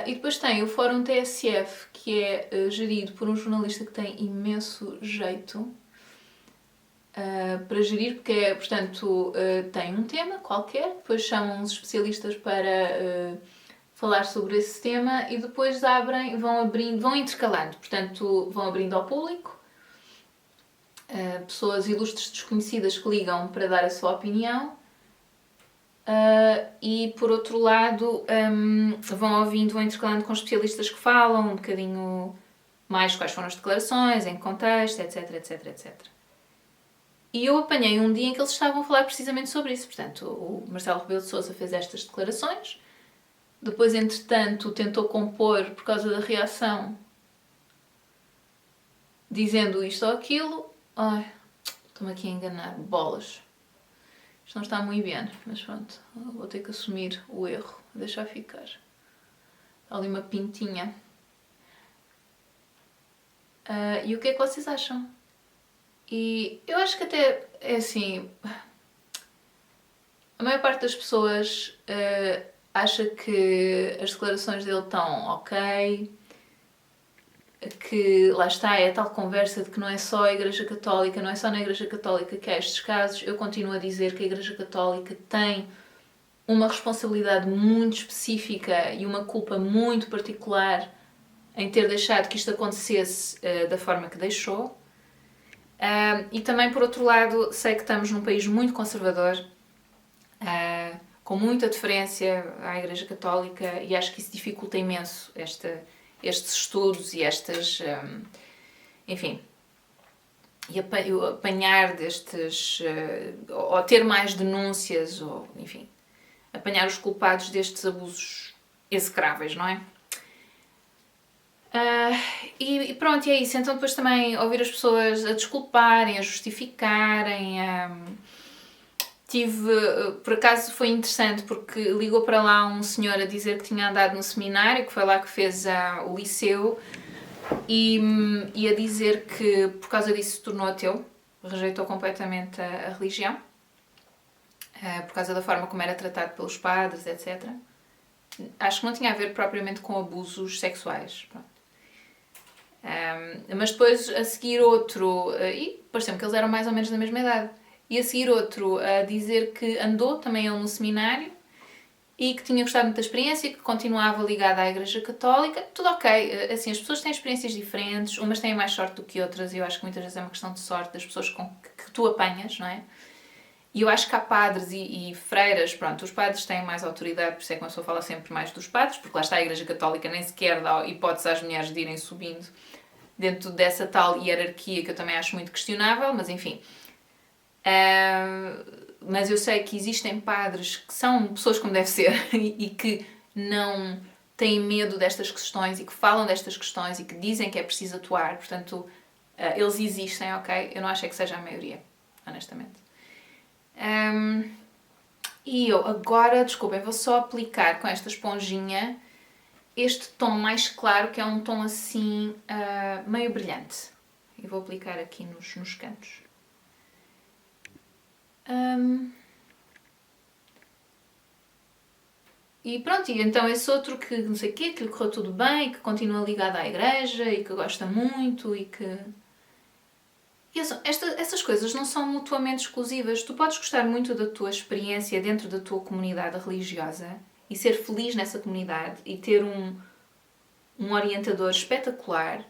E depois tem o Fórum TSF, que é gerido por um jornalista que tem imenso jeito para gerir, porque portanto, tem um tema qualquer, depois chamam uns especialistas para falar sobre esse tema e depois vão intercalando, portanto, vão abrindo ao público, pessoas ilustres desconhecidas que ligam para dar a sua opinião. E por outro lado vão intercalando com especialistas que falam um bocadinho mais quais foram as declarações, em que contexto, etc, etc, etc. E eu apanhei um dia em que eles estavam a falar precisamente sobre isso. Portanto, o Marcelo Rebelo de Sousa fez estas declarações, depois, entretanto, tentou compor por causa da reação, dizendo isto ou aquilo. Ai, estou-me aqui a enganar. Bolas. Isto não está muito bem, mas pronto, vou ter que assumir o erro, deixar ficar. Está ali uma pintinha. E o que é que vocês acham? E eu acho que até, é assim, a maior parte das pessoas acha que as declarações dele estão ok, que lá está, é a tal conversa de que não é só a Igreja Católica, não é só na Igreja Católica que há estes casos. Eu continuo a dizer que a Igreja Católica tem uma responsabilidade muito específica e uma culpa muito particular em ter deixado que isto acontecesse da forma que deixou. E também, por outro lado, sei que estamos num país muito conservador, com muita deferência à Igreja Católica, e acho que isso dificulta imenso estes estudos e estas... enfim, e o apanhar destes... ou ter mais denúncias, ou enfim, apanhar os culpados destes abusos execráveis, não é? E pronto, e é isso. Então depois também ouvir as pessoas a desculparem, a justificarem. Por acaso foi interessante porque ligou para lá um senhor a dizer que tinha andado no seminário, que foi lá que fez o liceu, e a dizer que por causa disso se tornou ateu, rejeitou completamente a religião, por causa da forma como era tratado pelos padres, etc. Acho que não tinha a ver propriamente com abusos sexuais. Pronto. Mas depois a seguir outro, e pareceu-me que eles eram mais ou menos da mesma idade, e a seguir outro a dizer que andou também ele no seminário e que tinha gostado muito da experiência, que continuava ligada à Igreja Católica. Tudo ok, assim, as pessoas têm experiências diferentes, umas têm mais sorte do que outras, e eu acho que muitas vezes é uma questão de sorte das pessoas que tu apanhas, não é? E eu acho que há padres e freiras, pronto, os padres têm mais autoridade, por isso é que uma pessoa fala sempre mais dos padres, porque lá está a Igreja Católica nem sequer dá hipótese às mulheres de irem subindo dentro dessa tal hierarquia que eu também acho muito questionável, mas enfim. Mas eu sei que existem padres que são pessoas como deve ser e que não têm medo destas questões e que falam destas questões e que dizem que é preciso atuar, portanto, eles existem, ok? Eu não acho que seja a maioria, honestamente. E eu agora, desculpem, vou só aplicar com esta esponjinha este tom mais claro, que é um tom assim meio brilhante. E vou aplicar aqui nos cantos. E pronto, e então esse outro que não sei o quê, que lhe correu tudo bem, que continua ligado à igreja e que gosta muito e que... E essas coisas não são mutuamente exclusivas. Tu podes gostar muito da tua experiência dentro da tua comunidade religiosa e ser feliz nessa comunidade e ter um orientador espetacular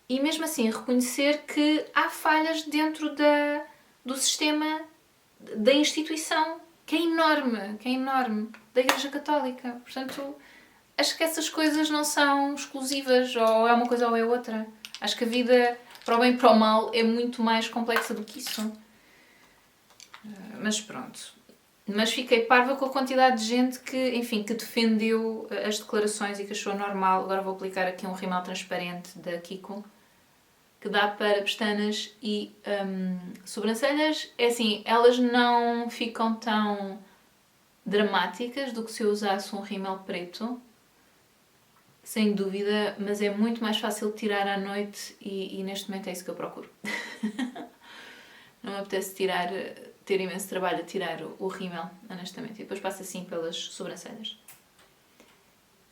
e mesmo assim reconhecer que há falhas dentro do sistema, da instituição, que é enorme, da Igreja Católica. Portanto, acho que essas coisas não são exclusivas, ou é uma coisa ou é outra. Acho que a vida, para o bem e para o mal, é muito mais complexa do que isso. Mas pronto. Mas fiquei parva com a quantidade de gente que, enfim, que defendeu as declarações e que achou normal. Agora vou aplicar aqui um rímel transparente da Kiko, que dá para pestanas e sobrancelhas. É assim, elas não ficam tão dramáticas do que se eu usasse um rímel preto, sem dúvida, mas é muito mais fácil de tirar à noite e neste momento é isso que eu procuro. Não me apetece ter imenso trabalho a tirar o rímel, honestamente. E depois passo assim pelas sobrancelhas.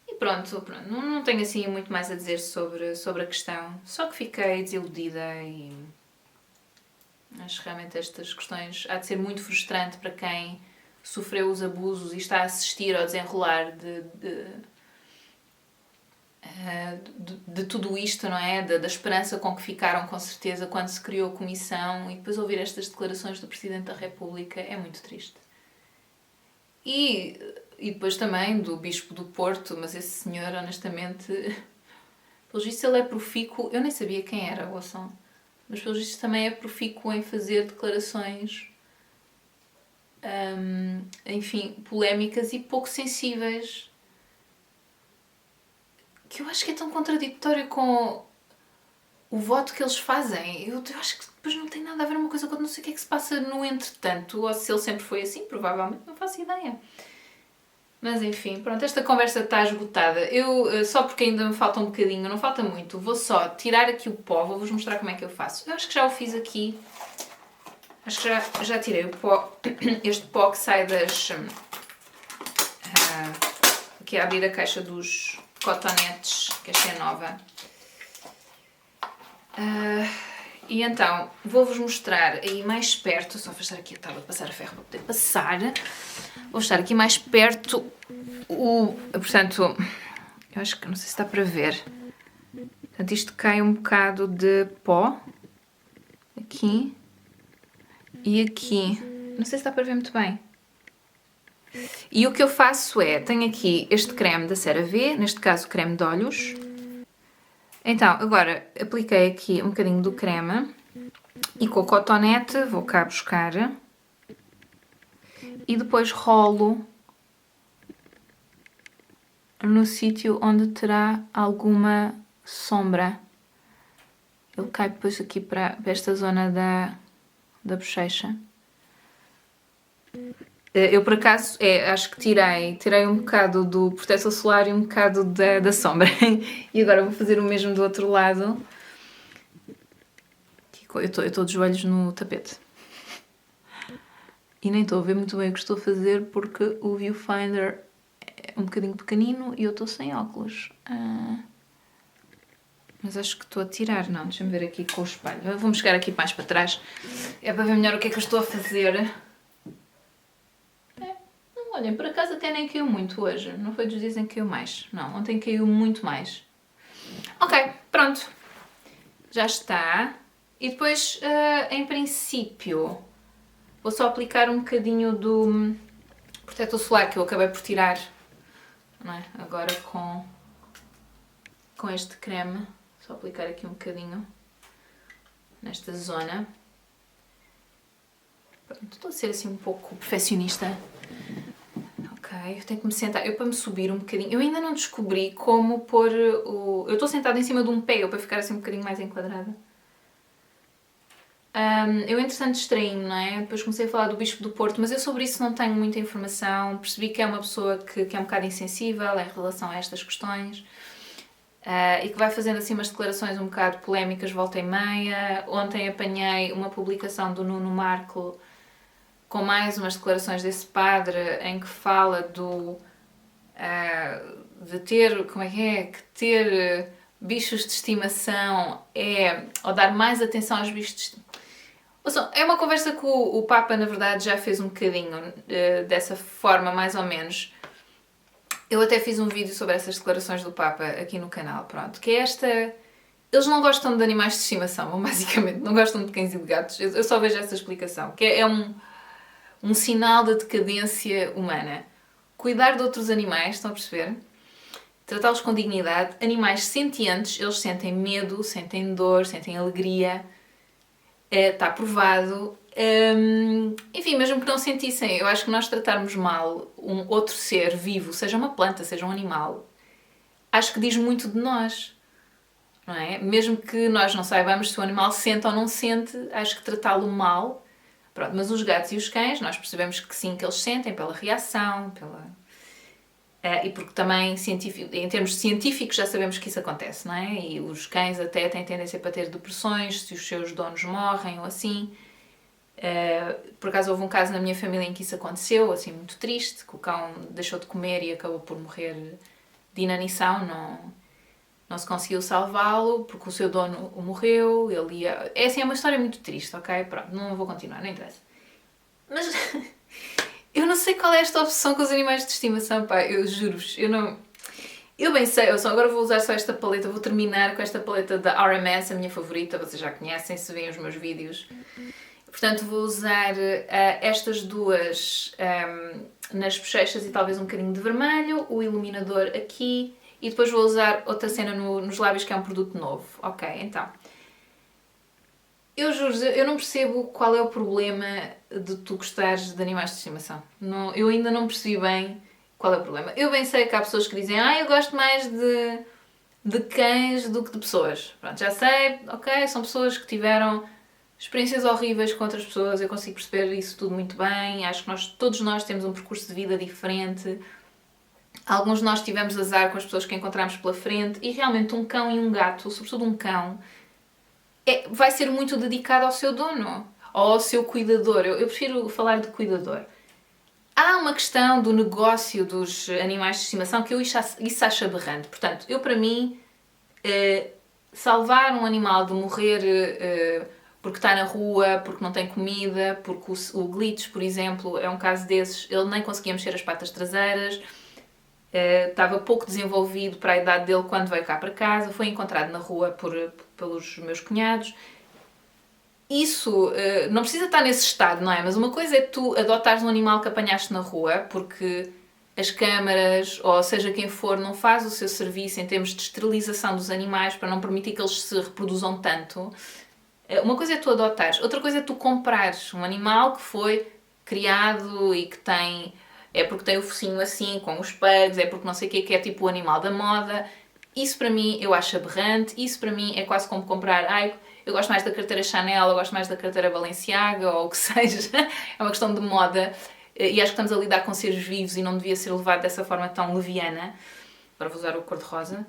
E pronto. Não tenho assim muito mais a dizer sobre a questão. Só que fiquei desiludida e acho que realmente estas questões há de ser muito frustrante para quem sofreu os abusos e está a assistir ao desenrolar de tudo isto, não é? Da esperança com que ficaram, com certeza, quando se criou a comissão, e depois ouvir estas declarações do Presidente da República é muito triste. E depois também do Bispo do Porto, mas esse senhor, honestamente, pelo visto ele é profícuo, eu nem sabia quem era, ouçam, mas pelos vistos também é profícuo em fazer declarações, enfim, polémicas e pouco sensíveis, que eu acho que é tão contraditório com o voto que eles fazem. Eu acho que depois não tem nada a ver uma coisa com outra, não sei o que é que se passa no entretanto, ou se ele sempre foi assim, provavelmente, não faço ideia. Mas enfim, pronto, esta conversa está esgotada. Eu, só porque ainda me falta um bocadinho, não falta muito, vou só tirar aqui o pó, vou-vos mostrar como é que eu faço. Eu acho que já o fiz aqui. Acho que já tirei o pó, este pó que sai das... aqui a abrir a caixa dos cotonetes, que esta é nova. E então, vou-vos mostrar aí mais perto, só afastar aqui a tábua de passar a ferro para poder passar. Vou estar aqui mais perto portanto, eu acho que não sei se dá para ver. Portanto, isto cai um bocado de pó. Aqui. E aqui. Não sei se dá para ver muito bem. E o que eu faço é, tenho aqui este creme da CeraVe, neste caso creme de olhos. Então, agora apliquei aqui um bocadinho do creme e com o cotonete vou cá buscar e depois rolo no sítio onde terá alguma sombra. Ele cai depois aqui para esta zona da bochecha. Eu, por acaso, acho que tirei um bocado do protetor solar e um bocado da sombra. E agora vou fazer o mesmo do outro lado. Eu estou de joelhos no tapete. E nem estou a ver muito bem o que estou a fazer porque o viewfinder é um bocadinho pequenino e eu estou sem óculos. Mas acho que estou a tirar, não. Deixa-me ver aqui com o espelho. Vou-me chegar aqui mais para trás. É para ver melhor o que é que eu estou a fazer. Olhem, por acaso até nem caiu muito hoje. Não foi dos dias em que caiu mais. Não, ontem caiu muito mais. Ok, pronto. Já está. E depois, em princípio, vou só aplicar um bocadinho do protetor solar que eu acabei por tirar. Não é? Agora com este creme. Só aplicar aqui um bocadinho nesta zona. Pronto, estou a ser assim um pouco perfeccionista. Ok, eu tenho que me sentar, eu para me subir um bocadinho, eu ainda não descobri como pôr o... Eu estou sentada em cima de um pé, para ficar assim um bocadinho mais enquadrada. Eu entretanto distraí-me, não é? Depois comecei a falar do Bispo do Porto, mas eu sobre isso não tenho muita informação. Percebi que é uma pessoa que é um bocado insensível em relação a estas questões. E que vai fazendo assim umas declarações um bocado polémicas volta e meia. Ontem apanhei uma publicação do Nuno Marco com mais umas declarações desse padre em que fala de ter, como é que ter bichos de estimação ou dar mais atenção aos bichos de estimação. Ouçam, é uma conversa que o Papa, na verdade, já fez um bocadinho dessa forma, mais ou menos. Eu até fiz um vídeo sobre essas declarações do Papa aqui no canal, pronto, que é esta... Eles não gostam de animais de estimação, basicamente, não gostam de cães e de gatos. Eu só vejo essa explicação, que é um sinal da decadência humana. Cuidar de outros animais, estão a perceber? Tratá-los com dignidade. Animais sentientes, eles sentem medo, sentem dor, sentem alegria. Está provado. Enfim, mesmo que não sentissem, eu acho que nós tratarmos mal um outro ser vivo, seja uma planta, seja um animal, acho que diz muito de nós, não é? Mesmo que nós não saibamos se o animal sente ou não sente, acho que tratá-lo mal. Pronto, mas os gatos e os cães, nós percebemos que sim, que eles sentem pela reação, e porque também, em termos científicos, já sabemos que isso acontece, não é? E os cães até têm tendência para ter depressões se os seus donos morrem ou assim. Por acaso houve um caso na minha família em que isso aconteceu, assim, muito triste, que o cão deixou de comer e acabou por morrer de inanição, não se conseguiu salvá-lo porque o seu dono morreu, ele ia... É assim, é uma história muito triste, ok? Pronto, não vou continuar, não interessa. Mas eu não sei qual é esta obsessão com os animais de estimação, pá, eu juro-vos, eu não... Eu bem sei, agora vou usar só esta paleta, vou terminar com esta paleta da RMS, a minha favorita, vocês já conhecem se veem os meus vídeos. Portanto, vou usar estas duas nas bochechas e talvez um bocadinho de vermelho, o iluminador aqui, e depois vou usar outra cena nos lábios que é um produto novo. Ok, então. Eu juro, eu não percebo qual é o problema de tu gostares de animais de estimação. Não, eu ainda não percebi bem qual é o problema. Eu bem sei que há pessoas que dizem eu gosto mais de cães do que de pessoas. Pronto, já sei, ok, são pessoas que tiveram experiências horríveis com outras pessoas, eu consigo perceber isso tudo muito bem, acho que todos nós temos um percurso de vida diferente. Alguns de nós tivemos azar com as pessoas que encontramos pela frente e realmente um cão e um gato, sobretudo um cão, vai ser muito dedicado ao seu dono ou ao seu cuidador. Eu prefiro falar de cuidador. Há uma questão do negócio dos animais de estimação que eu isso acho aberrante. Portanto, para mim, salvar um animal de morrer porque está na rua, porque não tem comida, porque o Glitch, por exemplo, é um caso desses, ele nem conseguia mexer as patas traseiras, estava pouco desenvolvido para a idade dele quando veio cá para casa, foi encontrado na rua pelos meus cunhados. Isso não precisa estar nesse estado, não é? Mas uma coisa é tu adotares um animal que apanhaste na rua, porque as câmaras, ou seja quem for, não faz o seu serviço em termos de esterilização dos animais para não permitir que eles se reproduzam tanto. Uma coisa é tu adotares, outra coisa é tu comprares um animal que foi criado e que tem... É porque tem o focinho assim, com os pugs, é porque não sei o que é tipo o animal da moda. Isso para mim eu acho aberrante, isso para mim é quase como comprar... eu gosto mais da carteira Chanel, eu gosto mais da carteira Balenciaga, ou o que seja. É uma questão de moda. E acho que estamos a lidar com seres vivos e não devia ser levado dessa forma tão leviana. Agora vou usar o cor-de-rosa.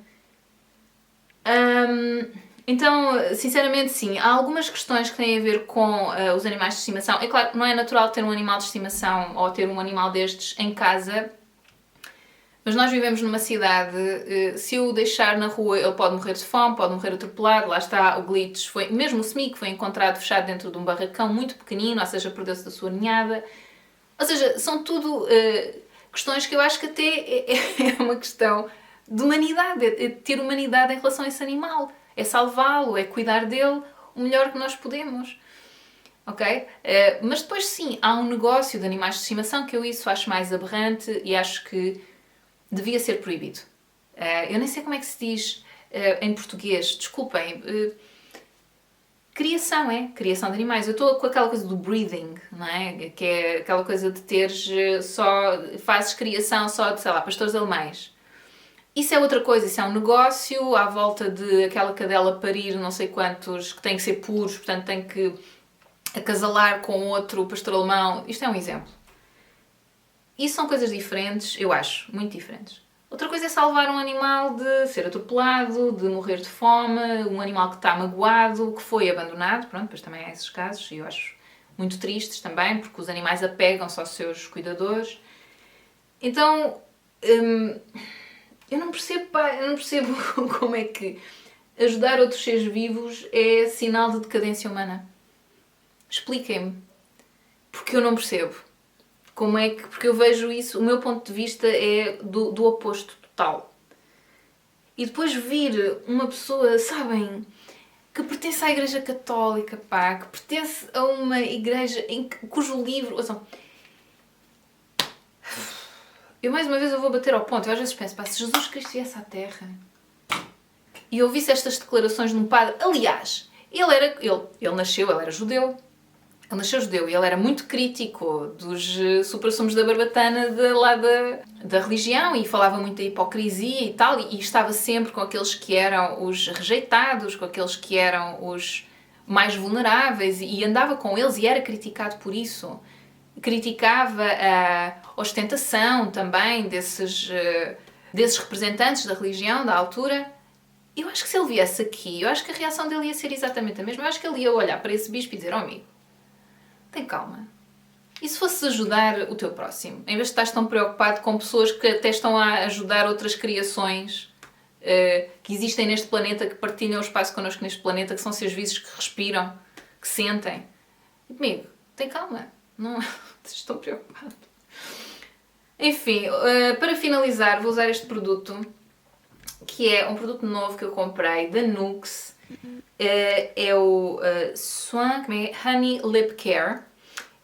Então, sinceramente, sim. Há algumas questões que têm a ver com os animais de estimação. É claro que não é natural ter um animal de estimação ou ter um animal destes em casa, mas nós vivemos numa cidade, se eu o deixar na rua ele pode morrer de fome, pode morrer atropelado, lá está o Glitch, mesmo o Smeek foi encontrado fechado dentro de um barracão muito pequenino, ou seja, perdeu-se da sua ninhada. Ou seja, são tudo questões que eu acho que até é uma questão de humanidade, é ter humanidade em relação a esse animal. É salvá-lo, é cuidar dele o melhor que nós podemos. Ok? Mas depois sim, há um negócio de animais de estimação que eu isso acho mais aberrante e acho que devia ser proibido. Eu nem sei como é que se diz em português, desculpem. Criação de animais. Eu estou com aquela coisa do breeding, não é? Que é aquela coisa de teres fazes criação só de, sei lá, pastores alemães. Isso é outra coisa, isso é um negócio à volta de aquela cadela parir não sei quantos, que têm que ser puros, portanto tem que acasalar com outro pastor alemão. Isto é um exemplo. Isso são coisas diferentes, eu acho, muito diferentes. Outra coisa é salvar um animal de ser atropelado, de morrer de fome, um animal que está magoado, que foi abandonado, pronto, depois também há esses casos, e eu acho muito tristes também, porque os animais apegam-se aos seus cuidadores. Então, eu não percebo como é que ajudar outros seres vivos é sinal de decadência humana. Expliquem-me. Porque eu não percebo. Como é que... Porque eu vejo isso, o meu ponto de vista é do oposto total. E depois vir uma pessoa, sabem, que pertence à Igreja Católica, pá, que pertence a uma igreja cujo livro... Ouçam, eu mais uma vez vou bater ao ponto. Eu às vezes penso, pá, se Jesus Cristo viesse à Terra e ouvisse estas declarações de um padre... Aliás, ele nasceu, ele era judeu. Ele nasceu judeu e ele era muito crítico dos supra-sumos da barbatana da religião e falava muito da hipocrisia e tal, e estava sempre com aqueles que eram os rejeitados, com aqueles que eram os mais vulneráveis e andava com eles e era criticado por isso. Criticava a ostentação também desses representantes da religião da altura. Eu acho que se ele viesse aqui, eu acho que a reação dele ia ser exatamente a mesma. Eu acho que ele ia olhar para esse bispo e dizer, amigo, tem calma. E se fosses ajudar o teu próximo? Em vez de estás tão preocupado com pessoas que até estão a ajudar outras criações que existem neste planeta, que partilham o espaço connosco neste planeta, que são seres vivos que respiram, que sentem. Amigo, tem calma. Não estou preocupado. Enfim, para finalizar, vou usar este produto, que é um produto novo que eu comprei, da Nux. É o Honey Lip Care.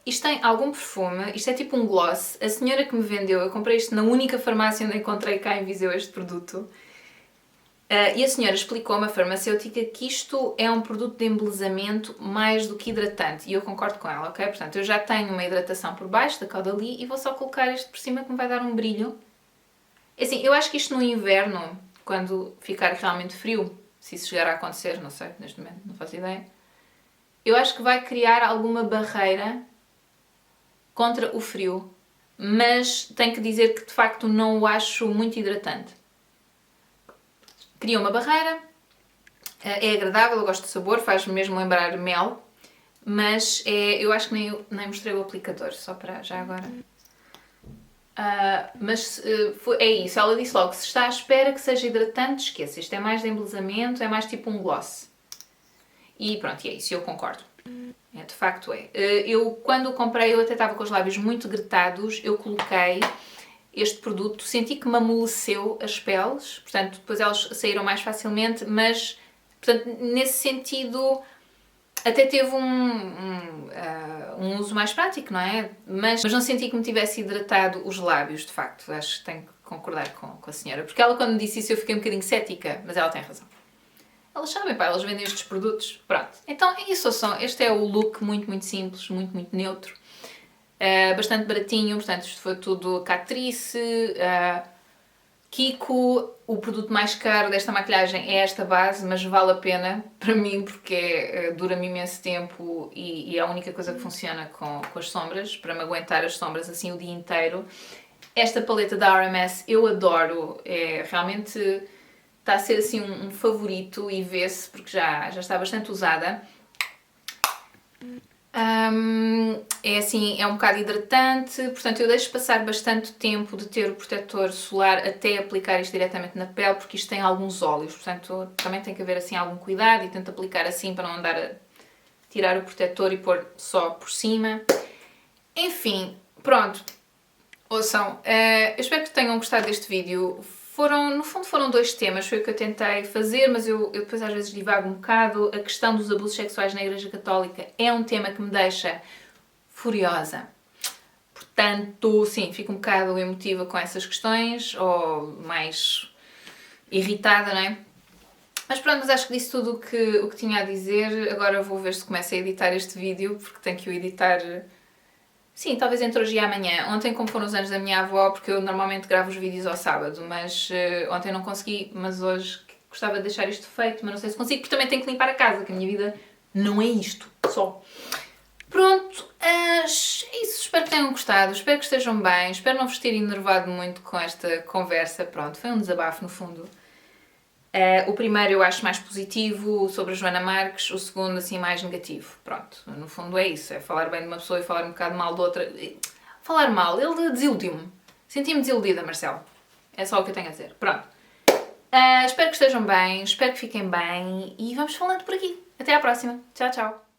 Isto tem algum perfume, isto é tipo um gloss. A senhora que me vendeu, eu comprei isto na única farmácia onde encontrei cá em Viseu este produto. E a senhora explicou-me, a farmacêutica, que isto é um produto de embelezamento mais do que hidratante. E eu concordo com ela, ok? Portanto, eu já tenho uma hidratação por baixo da Caudalie e vou só colocar isto por cima que me vai dar um brilho. Assim, eu acho que isto no inverno, quando ficar realmente frio, se isso chegar a acontecer, não sei, neste momento, não faço ideia, eu acho que vai criar alguma barreira contra o frio. Mas tenho que dizer que, de facto, não o acho muito hidratante. Cria uma barreira, é agradável, eu gosto do sabor, faz-me mesmo lembrar mel, mas eu acho que nem mostrei o aplicador, só para já agora. É isso, ela disse logo, se está à espera que seja hidratante, esqueça, isto é mais de embelezamento, é mais tipo um gloss. E pronto, é isso, eu concordo. De facto é. Eu, quando o comprei, eu até estava com os lábios muito gretados, eu coloquei este produto, senti que me amoleceu as peles, portanto, depois elas saíram mais facilmente, mas, portanto, nesse sentido, até teve um uso mais prático, não é? Mas não senti que me tivesse hidratado os lábios, de facto, acho que tenho que concordar com a senhora, porque ela, quando me disse isso, eu fiquei um bocadinho cética, mas ela tem razão. Elas sabem, pá, elas vendem estes produtos, pronto. Então, é isso, este é o look muito, muito simples, muito, muito neutro. Bastante baratinho, portanto isto foi tudo Catrice, Kiko. O produto mais caro desta maquilhagem é esta base, mas vale a pena para mim porque dura-me imenso tempo e é a única coisa que funciona com as sombras, para me aguentar as sombras assim o dia inteiro. Esta paleta da RMS eu adoro, realmente está a ser assim um favorito e vê-se porque já está bastante usada. É assim, é um bocado hidratante, portanto eu deixo passar bastante tempo de ter o protetor solar até aplicar isto diretamente na pele, porque isto tem alguns óleos, portanto também tem que haver assim algum cuidado e tento aplicar assim para não andar a tirar o protetor e pôr só por cima. Enfim, pronto, ouçam, eu espero que tenham gostado deste vídeo. No fundo foram dois temas, foi o que eu tentei fazer, mas eu depois às vezes divago um bocado. A questão dos abusos sexuais na Igreja Católica é um tema que me deixa furiosa. Portanto, sim, fico um bocado emotiva com essas questões, ou mais irritada, não é? Mas pronto, mas acho que disse tudo o que tinha a dizer. Agora vou ver se começo a editar este vídeo, porque tenho que o editar... Sim, talvez entre hoje e amanhã. Ontem, como foram os anos da minha avó, porque eu normalmente gravo os vídeos ao sábado, mas ontem não consegui, mas hoje gostava de deixar isto feito, mas não sei se consigo, porque também tenho que limpar a casa, que a minha vida não é isto, só. Pronto, é isso. Espero que tenham gostado, espero que estejam bem, espero não vos ter enervado muito com esta conversa. Pronto, foi um desabafo no fundo. O primeiro eu acho mais positivo, sobre a Joana Marques, o segundo assim mais negativo. Pronto, no fundo é isso, é falar bem de uma pessoa e falar um bocado mal de outra. Falar mal, ele desiludiu-me. Senti-me desiludida, Marcelo. É só o que eu tenho a dizer. Pronto. Espero que estejam bem, espero que fiquem bem e vamos falando por aqui. Até à próxima. Tchau, tchau.